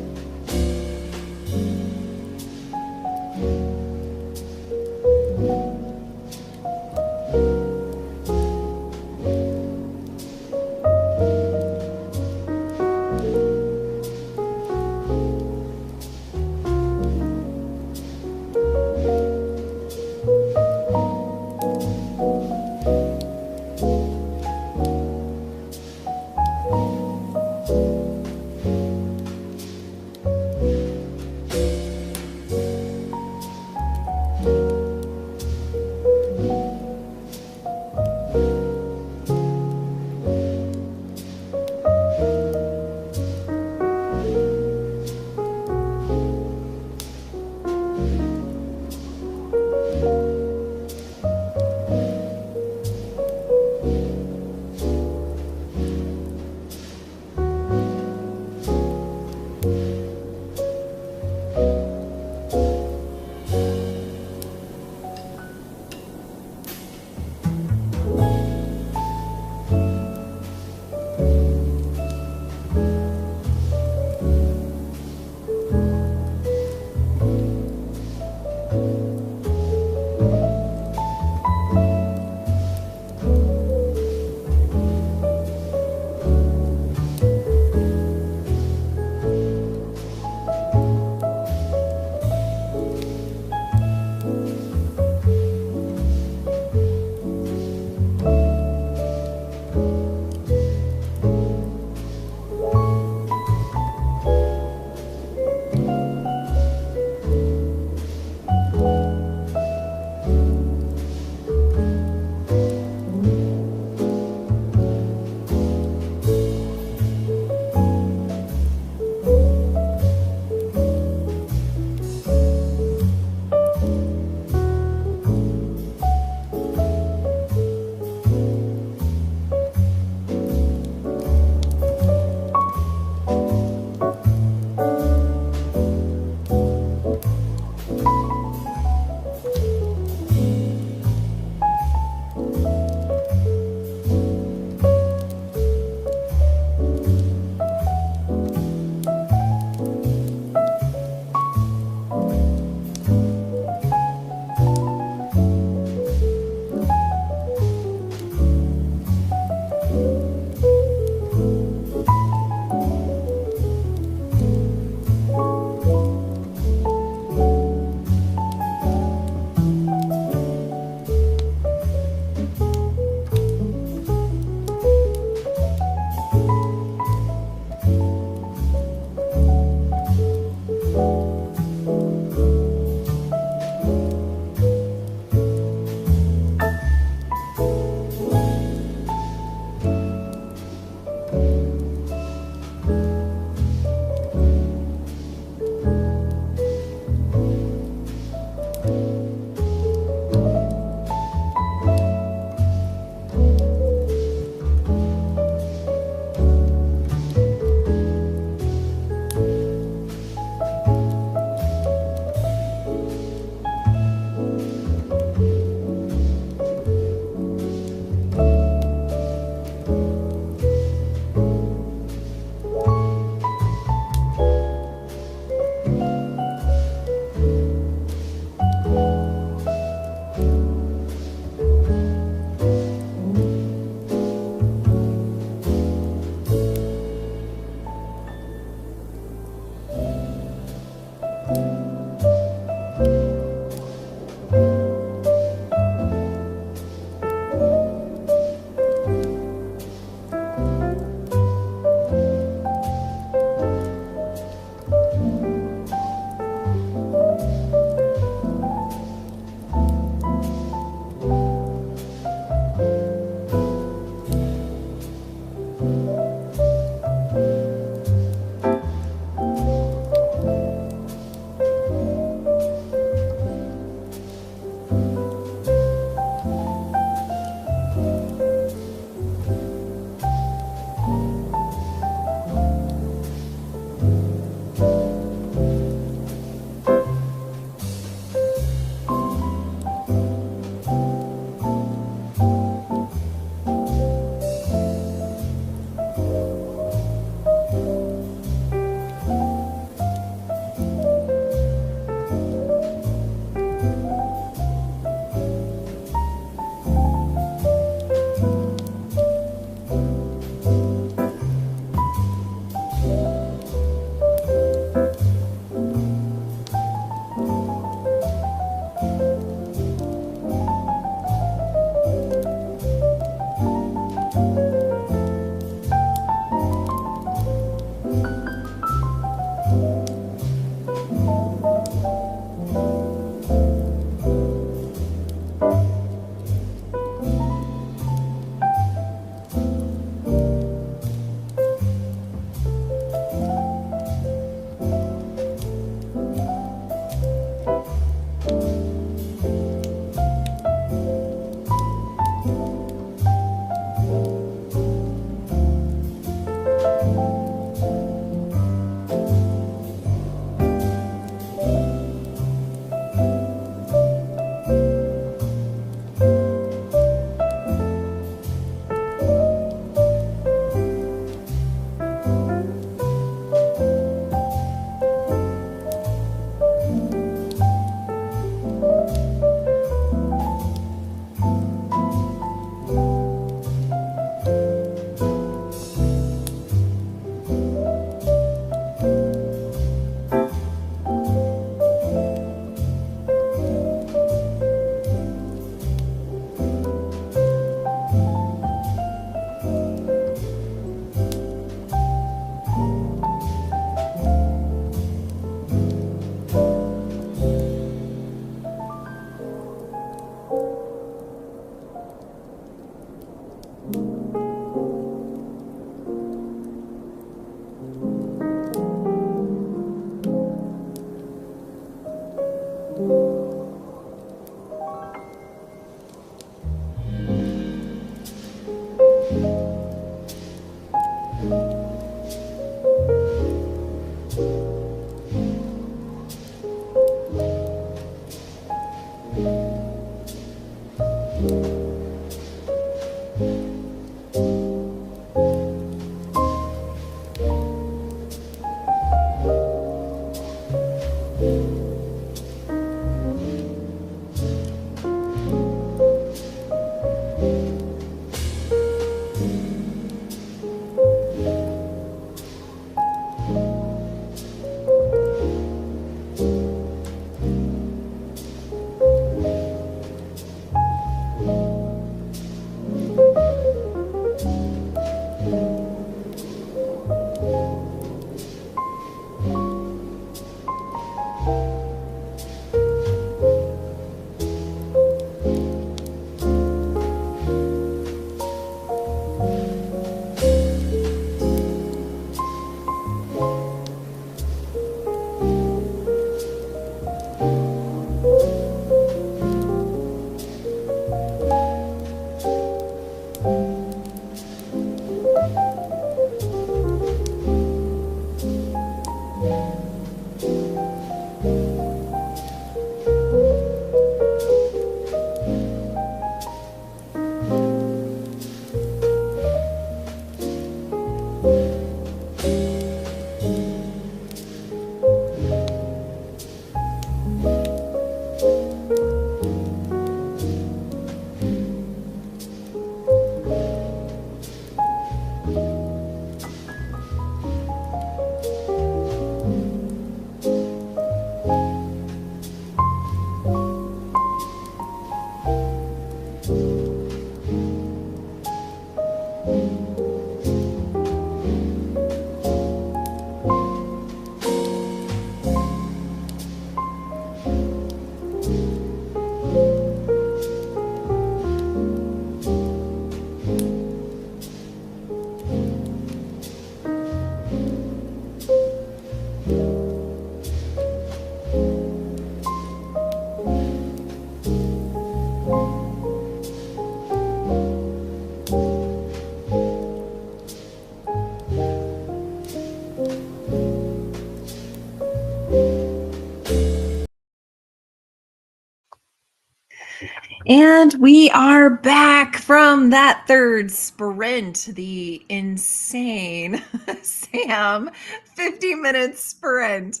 And we are back from that third sprint, the insane Sam 50-minute sprint.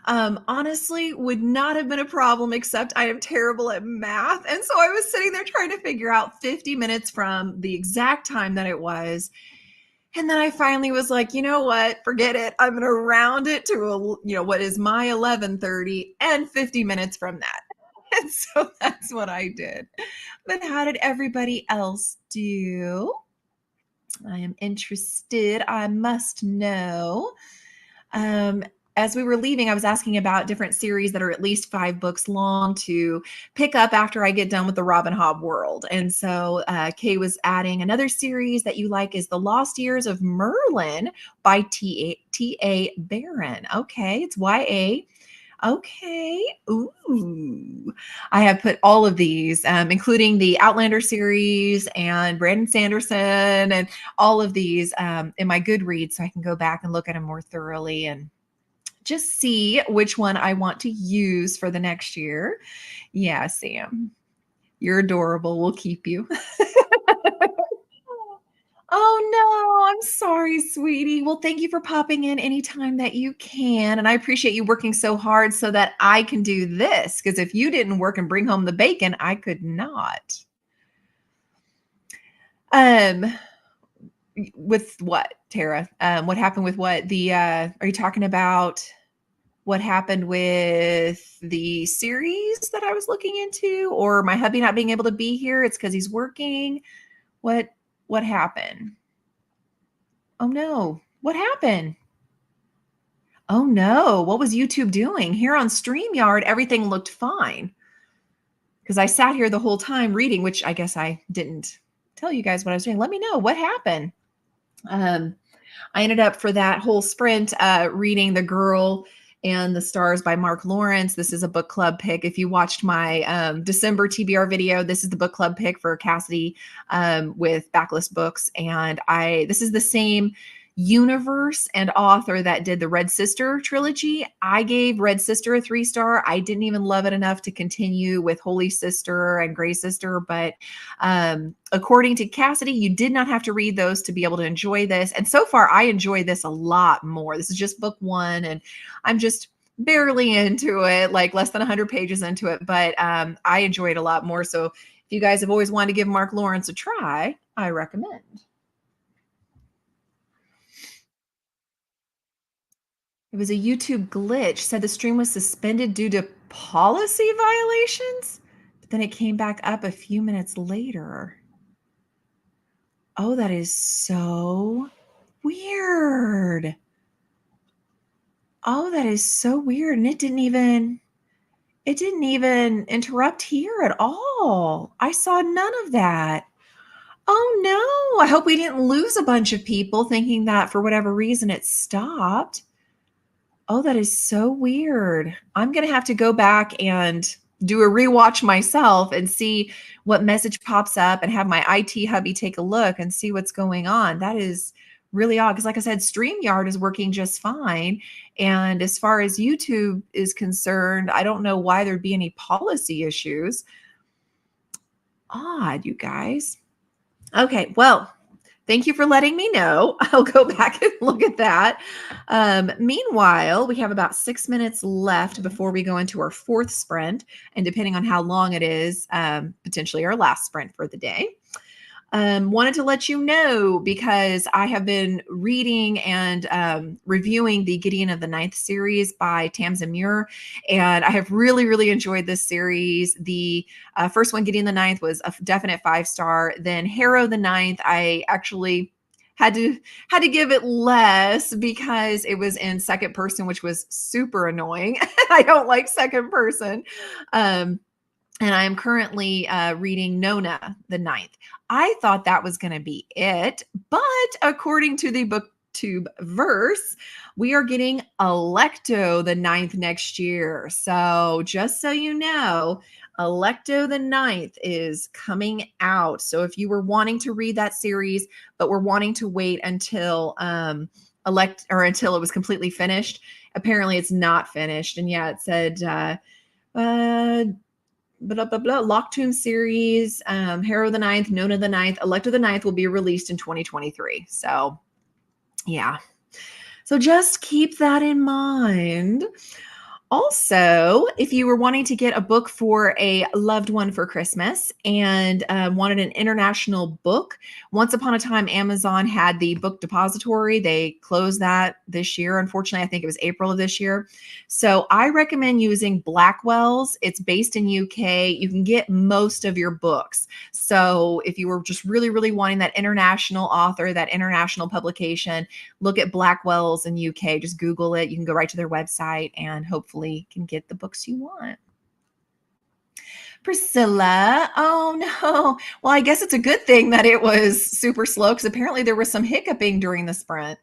Honestly, would not have been a problem, except I am terrible at math. And so I was sitting there trying to figure out 50 minutes from the exact time that it was. And then I finally was like, you know what? Forget it. I'm going to round it to what is my 11:30 and 50 minutes from that. And so that's what I did. But how did everybody else do? I am interested. I must know. Um, as we were leaving, I was asking about different series that are at least 5 books long to pick up after I get done with the Robin Hobb world. And so Kay was adding another series that you like is The Lost Years of Merlin by T.A. Barron. Okay, it's YA. Okay. Ooh. I have put all of these, including the Outlander series and Brandon Sanderson and all of these in my Goodreads so I can go back and look at them more thoroughly and just see which one I want to use for the next year. Yeah, Sam, you're adorable. We'll keep you. Oh no, I'm sorry, sweetie. Well, thank you for popping in anytime that you can. And I appreciate you working so hard so that I can do this. Because if you didn't work and bring home the bacon, I could not. Um, with what, Tara? What happened with what? Are you talking about what happened with the series that I was looking into, or my hubby not being able to be here? It's because he's working. What happened? Oh no. What happened? Oh no. What was YouTube doing? Here on StreamYard, everything looked fine. Because I sat here the whole time reading, which I guess I didn't tell you guys what I was doing. Let me know what happened. I ended up for that whole sprint reading The Girl and the Stars by Mark Lawrence. This is a book club pick. If you watched my December TBR video, this is the book club pick for Cassidy with Backlist Books. And this is the same universe and author that did the Red Sister trilogy. I gave Red Sister a 3-star. I didn't even love it enough to continue with Holy Sister and Gray Sister, but according to Cassidy, you did not have to read those to be able to enjoy this. And so far, I enjoy this a lot more. This is just book 1, and I'm just barely into it, like less than 100 pages into it, but I enjoy it a lot more. So if you guys have always wanted to give Mark Lawrence a try, I recommend. It was a YouTube glitch. Said the stream was suspended due to policy violations, but then it came back up a few minutes later. Oh, that is so weird. Oh, that is so weird. And it didn't even interrupt here at all. I saw none of that. Oh no. I hope we didn't lose a bunch of people thinking that for whatever reason it stopped. Oh, that is so weird. I'm going to have to go back and do a rewatch myself and see what message pops up and have my IT hubby take a look and see what's going on. That is really odd because, like I said, StreamYard is working just fine. And as far as YouTube is concerned, I don't know why there'd be any policy issues. Odd, you guys. Okay, well, thank you for letting me know. I'll go back and look at that. Meanwhile, we have about 6 minutes left before we go into our 4th sprint. And depending on how long it is, potentially our last sprint for the day. Wanted to let you know because I have been reading and reviewing the Gideon of the Ninth series by Tamsin Muir, and I have really, really enjoyed this series. The first one, Gideon the Ninth, was a definite 5-star. Then Harrow the Ninth, I actually had to give it less because it was in second person, which was super annoying. I don't like second person. And I am currently reading Nona the Ninth. I thought that was going to be it, but according to the BookTube verse, we are getting Alecto the Ninth next year. So just so you know, Alecto the Ninth is coming out. So if you were wanting to read that series, but were wanting to wait until until it was completely finished, apparently it's not finished. And yeah, it said Lock Tomb series, Harrow the Ninth, Nona the Ninth, Alecto the Ninth will be released in 2023. So yeah. So just keep that in mind. Also, if you were wanting to get a book for a loved one for Christmas and wanted an international book, once upon a time, Amazon had the book depository. They closed that this year. Unfortunately, I think it was April of this year. So I recommend using Blackwell's. It's based in UK. You can get most of your books. So if you were just really, really wanting that international author, that international publication, look at Blackwell's in UK. Just Google it. You can go right to their website and hopefully can get the books you want. Priscilla, oh no. Well, I guess it's a good thing that it was super slow because apparently there was some hiccuping during the sprint.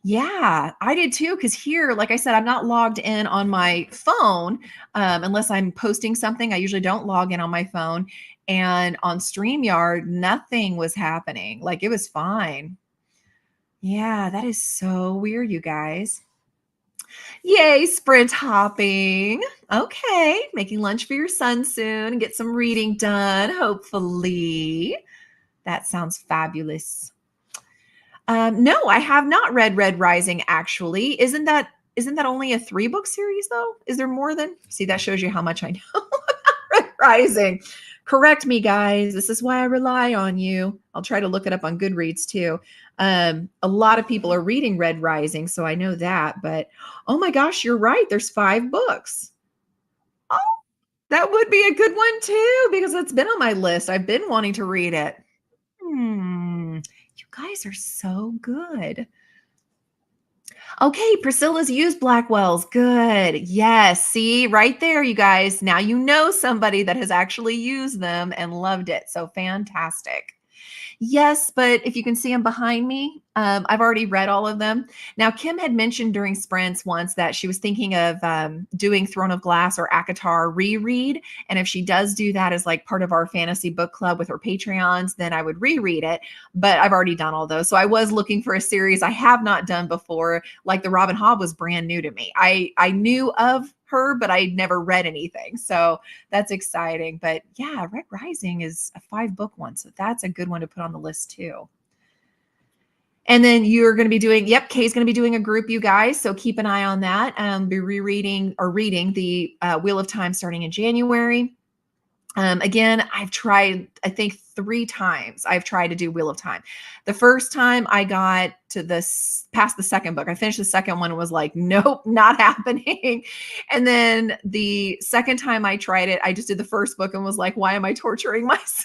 Yeah, I did too. Because here, like I said, I'm not logged in on my phone unless I'm posting something. I usually don't log in on my phone. And on StreamYard, nothing was happening. Like it was fine. Yeah, that is so weird, you guys. Yay, sprint hopping. Okay, making lunch for your son soon and get some reading done, hopefully. That sounds fabulous. No, I have not read Red Rising, actually. Isn't that only a 3-book series, though? Is there more than? See, that shows you how much I know about Red Rising. Correct me, guys. This is why I rely on you. I'll try to look it up on Goodreads, too. A lot of people are reading Red Rising, so I know that. But, oh my gosh, you're right. There's 5 books. Oh, that would be a good one, too, because it's been on my list. I've been wanting to read it. You guys are so good. Okay, Priscilla's used Blackwell's. Good. Yes. See, right there, you guys. Now you know somebody that has actually used them and loved it. So fantastic. Yes, but if you can see them behind me, I've already read all of them. Now, Kim had mentioned during sprints once that she was thinking of doing Throne of Glass or ACOTAR reread. And if she does do that as like part of our fantasy book club with her Patreons, then I would reread it. But I've already done all those. So I was looking for a series I have not done before. Like the Robin Hobb was brand new to me. I knew of her, but I'd never read anything. So that's exciting. But yeah, Red Rising is a 5-book one. So that's a good one to put on the list too. And then you're going to be doing, yep, Kay's going to be doing a group, you guys. So keep an eye on that. Be rereading or reading the Wheel of Time starting in January. Again, I've tried, I think 3 times I've tried to do Wheel of Time. The first time I got to this past the second book, I finished the second one and was like, nope, not happening. And then the second time I tried it, I just did the first book and was like, why am I torturing myself?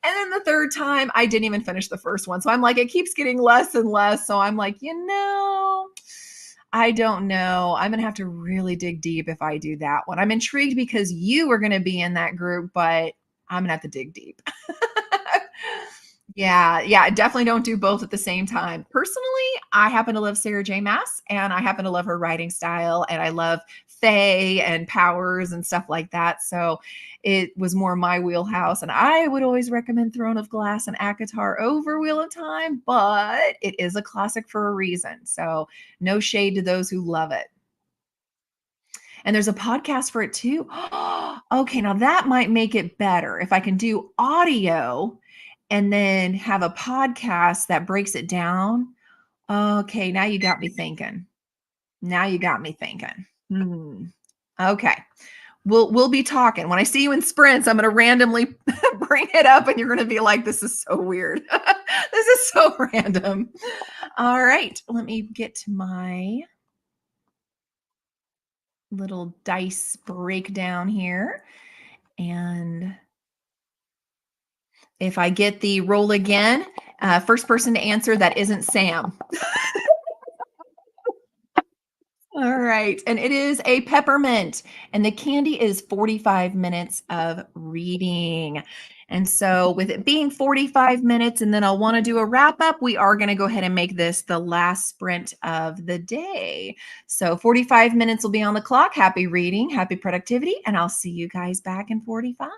And then the third time I didn't even finish the first one. So I'm like, it keeps getting less and less. So I'm like, I don't know. I'm going to have to really dig deep if I do that one. I'm intrigued because you are going to be in that group, but I'm going to have to dig deep. Yeah, I definitely don't do both at the same time. Personally, I happen to love Sarah J. Maas and I happen to love her writing style and I love Fae and powers and stuff like that. So it was more my wheelhouse. And I would always recommend Throne of Glass and ACOTAR over Wheel of Time, but it is a classic for a reason. So no shade to those who love it. And there's a podcast for it too. Okay, now that might make it better if I can do audio and then have a podcast that breaks it down. Okay, now you got me thinking. Now you got me thinking. Okay. We'll be talking. When I see you in sprints, I'm going to randomly bring it up and you're going to be like, this is so weird. This is so random. All right. Let me get to my little dice breakdown here. And if I get the roll again, first person to answer that isn't Sam. All right. And it is a peppermint. And the candy is 45 minutes of reading. And so, with it being 45 minutes, and then I'll want to do a wrap up, we are going to go ahead and make this the last sprint of the day. So, 45 minutes will be on the clock. Happy reading, happy productivity, and I'll see you guys back in 45.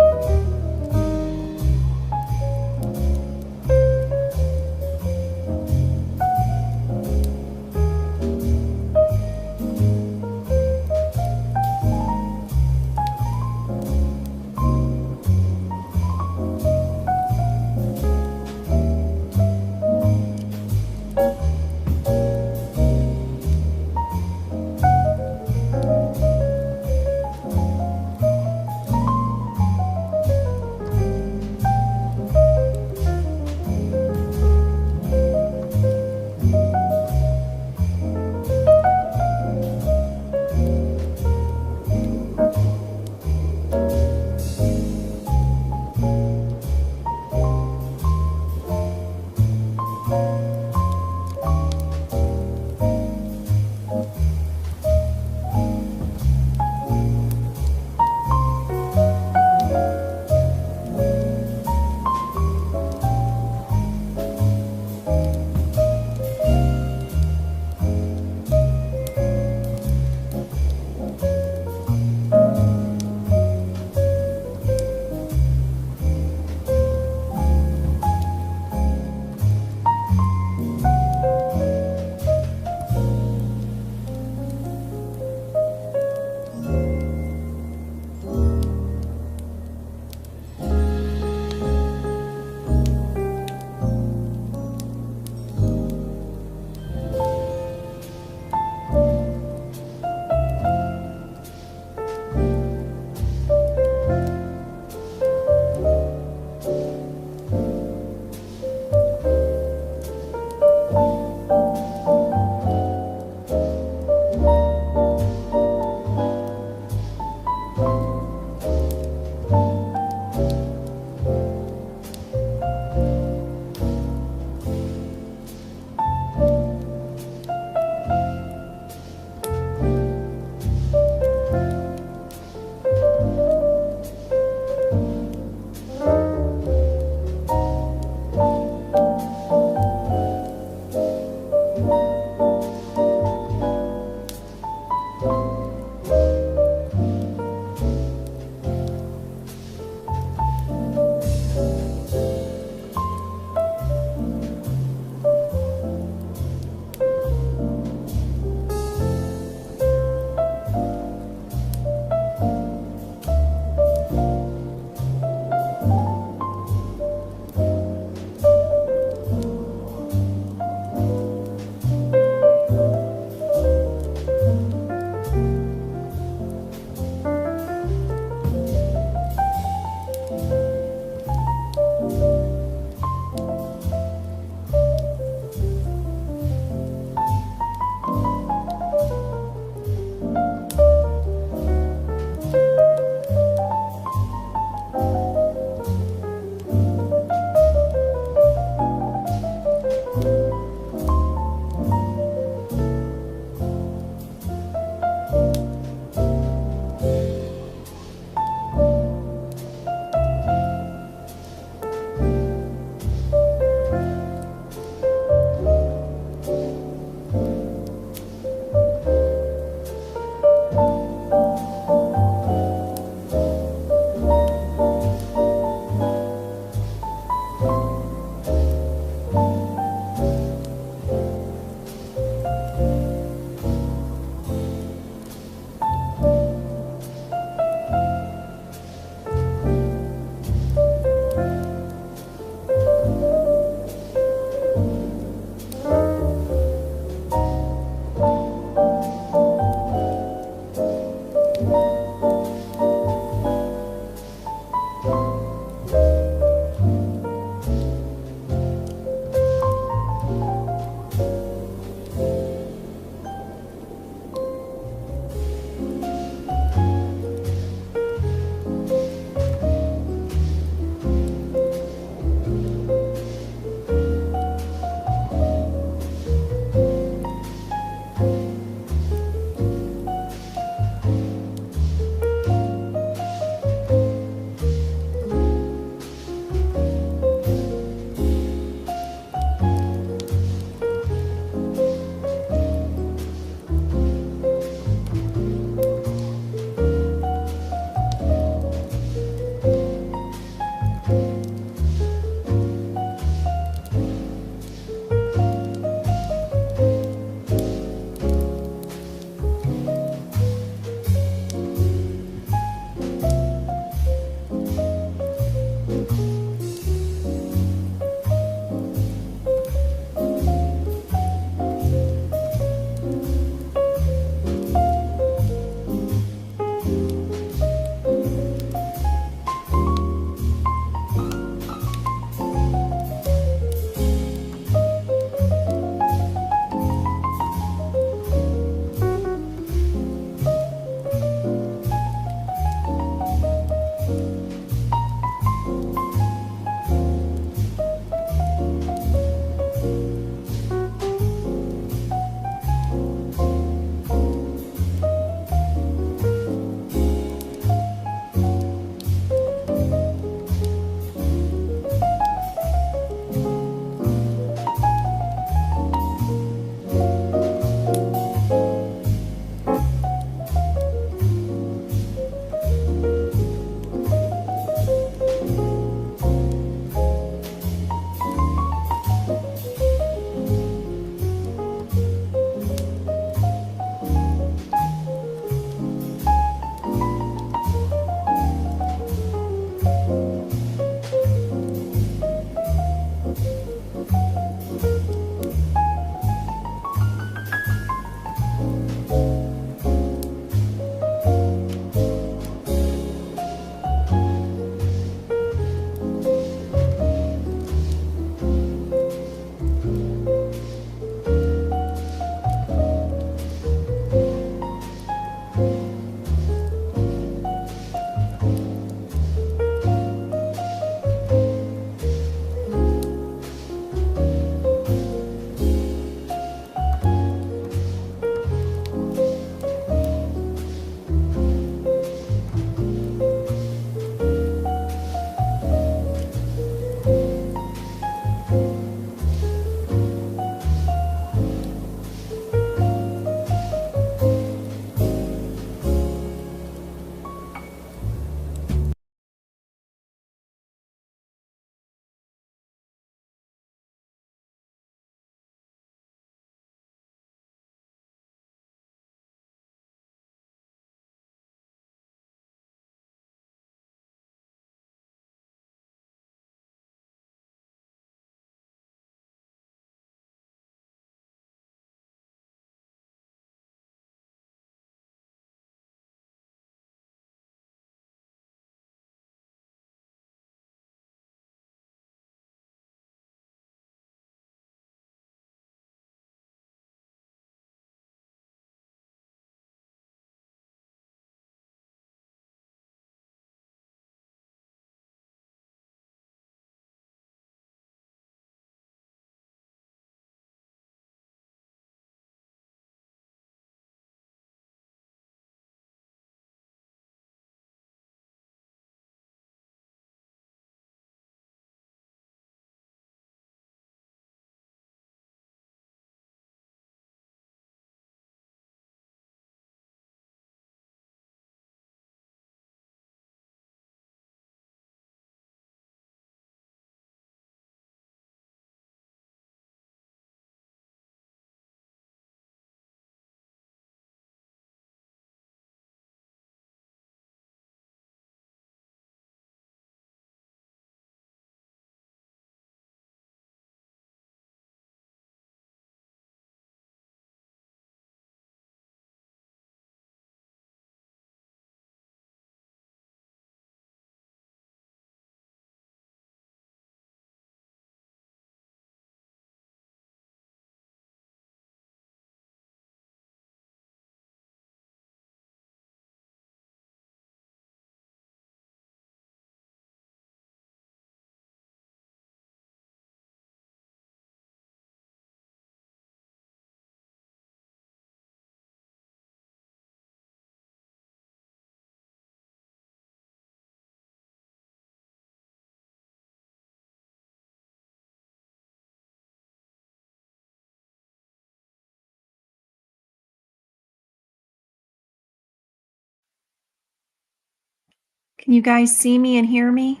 Can you guys see me and hear me?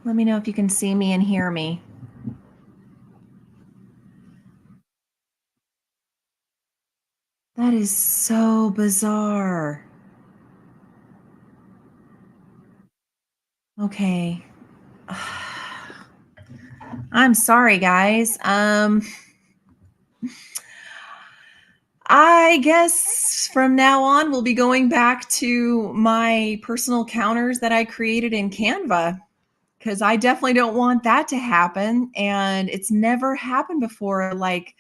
Let me know if you can see me and hear me. That is so bizarre. Okay. I'm sorry, guys. I guess from now on, we'll be going back to my personal counters that I created in Canva because I definitely don't want that to happen. And it's never happened before. Like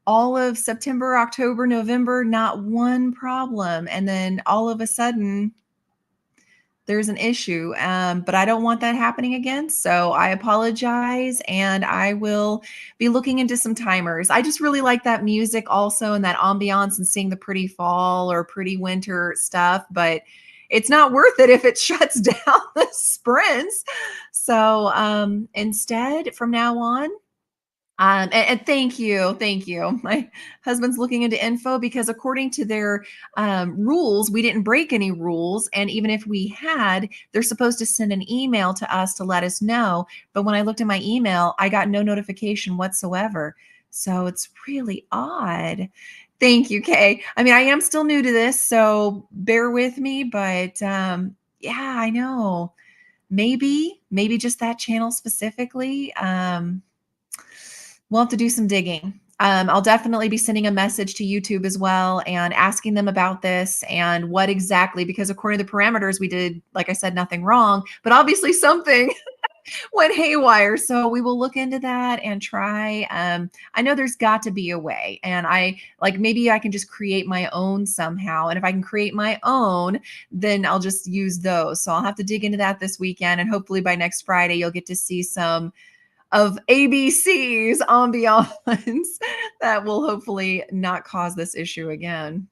all of September, October, November, not one problem. And then all of a sudden, there's an issue. But I don't want that happening again. So I apologize and I will be looking into some timers. I just really like that music also and that ambiance and seeing the pretty fall or pretty winter stuff. But it's not worth it if it shuts down the sprints. So instead, from now on, and thank you. My husband's looking into info because according to their rules, we didn't break any rules, and even if we had, they're supposed to send an email to us to let us know. But when I looked at my email, I got no notification whatsoever. So it's really odd. Thank you, Kay. I mean, I am still new to this, so bear with me. But yeah, I know. Maybe just that channel specifically. We'll have to do some digging. I'll definitely be sending a message to YouTube as well and asking them about this and what exactly, because according to the parameters, we did, like I said, nothing wrong, but obviously something went haywire. So we will look into that and try. I know there's got to be a way, and I like maybe I can just create my own somehow. And if I can create my own, then I'll just use those. So I'll have to dig into that this weekend, and hopefully by next Friday, you'll get to see some of ABC's ambiance that will hopefully not cause this issue again.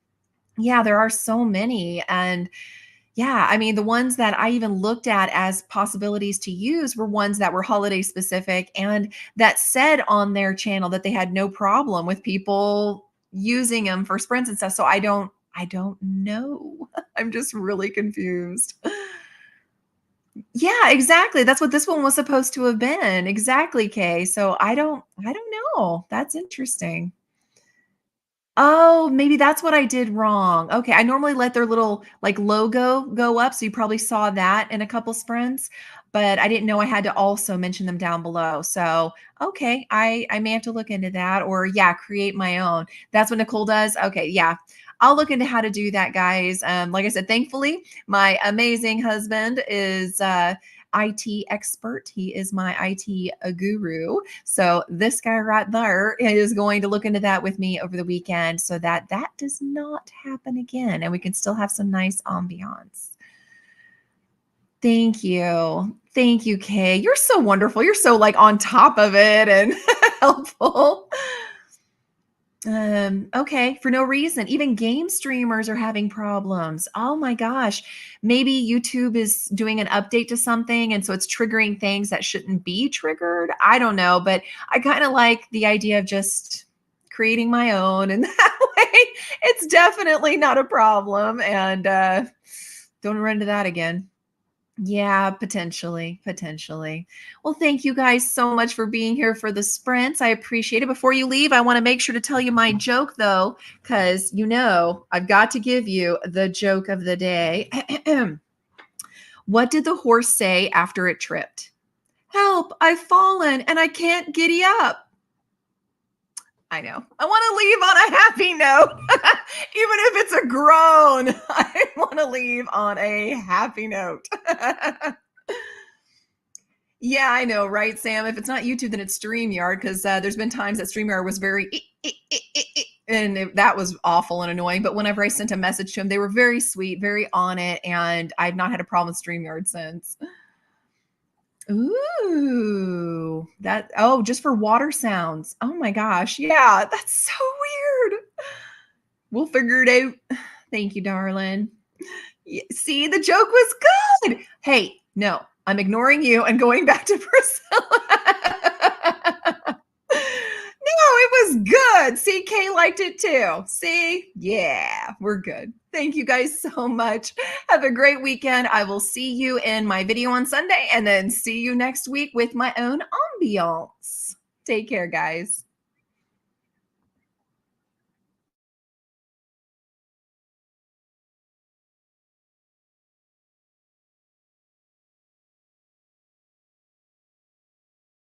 Yeah, there are so many. And yeah, I mean, the ones that I even looked at as possibilities to use were ones that were holiday specific and that said on their channel that they had no problem with people using them for sprints and stuff. So I don't know. I'm just really confused. Yeah, exactly. That's what this one was supposed to have been. Exactly, Kay. So I don't know. That's interesting. Oh, maybe that's what I did wrong. Okay, I normally let their little like logo go up, so you probably saw that in a couple sprints, but I didn't know I had to also mention them down below. So, okay, I may have to look into that or yeah, create my own. That's what Nicole does. Okay, yeah. I'll look into how to do that, guys. Like I said, thankfully, my amazing husband is IT expert. He is my IT guru. So this guy right there is going to look into that with me over the weekend so that that does not happen again and we can still have some nice ambiance. Thank you. Thank you, Kay. You're so wonderful. You're so like on top of it and helpful. Okay, for no reason. Even game streamers are having problems. Oh my gosh. Maybe YouTube is doing an update to something and so it's triggering things that shouldn't be triggered. I don't know, but I kind of like the idea of just creating my own and that way it's definitely not a problem and don't run into that again. Yeah, potentially, potentially. Well, thank you guys so much for being here for the sprints. I appreciate it. Before you leave, I want to make sure to tell you my joke though, because you know I've got to give you the joke of the day. What did the horse say after it tripped? Help, I've fallen and I can't giddy up. I know. I want to leave on a happy note. Even if it's a groan, I want to leave on a happy note. Yeah, I know, right, Sam? If it's not YouTube, then it's StreamYard because there's been times that StreamYard was very, and that was awful and annoying. But whenever I sent a message to them, they were very sweet, very on it, and I've not had a problem with StreamYard since. Ooh, that, oh, just for water sounds. Oh my gosh. Yeah, that's so weird. We'll figure it out. Thank you, darling. See, the joke was good. Hey, no, I'm ignoring you and going back to Priscilla. No, it was good. See, Kay liked it too. See? Yeah, we're good. Thank you guys so much. Have a great weekend. I will see you in my video on Sunday and then see you next week with my own ambiance. Take care, guys.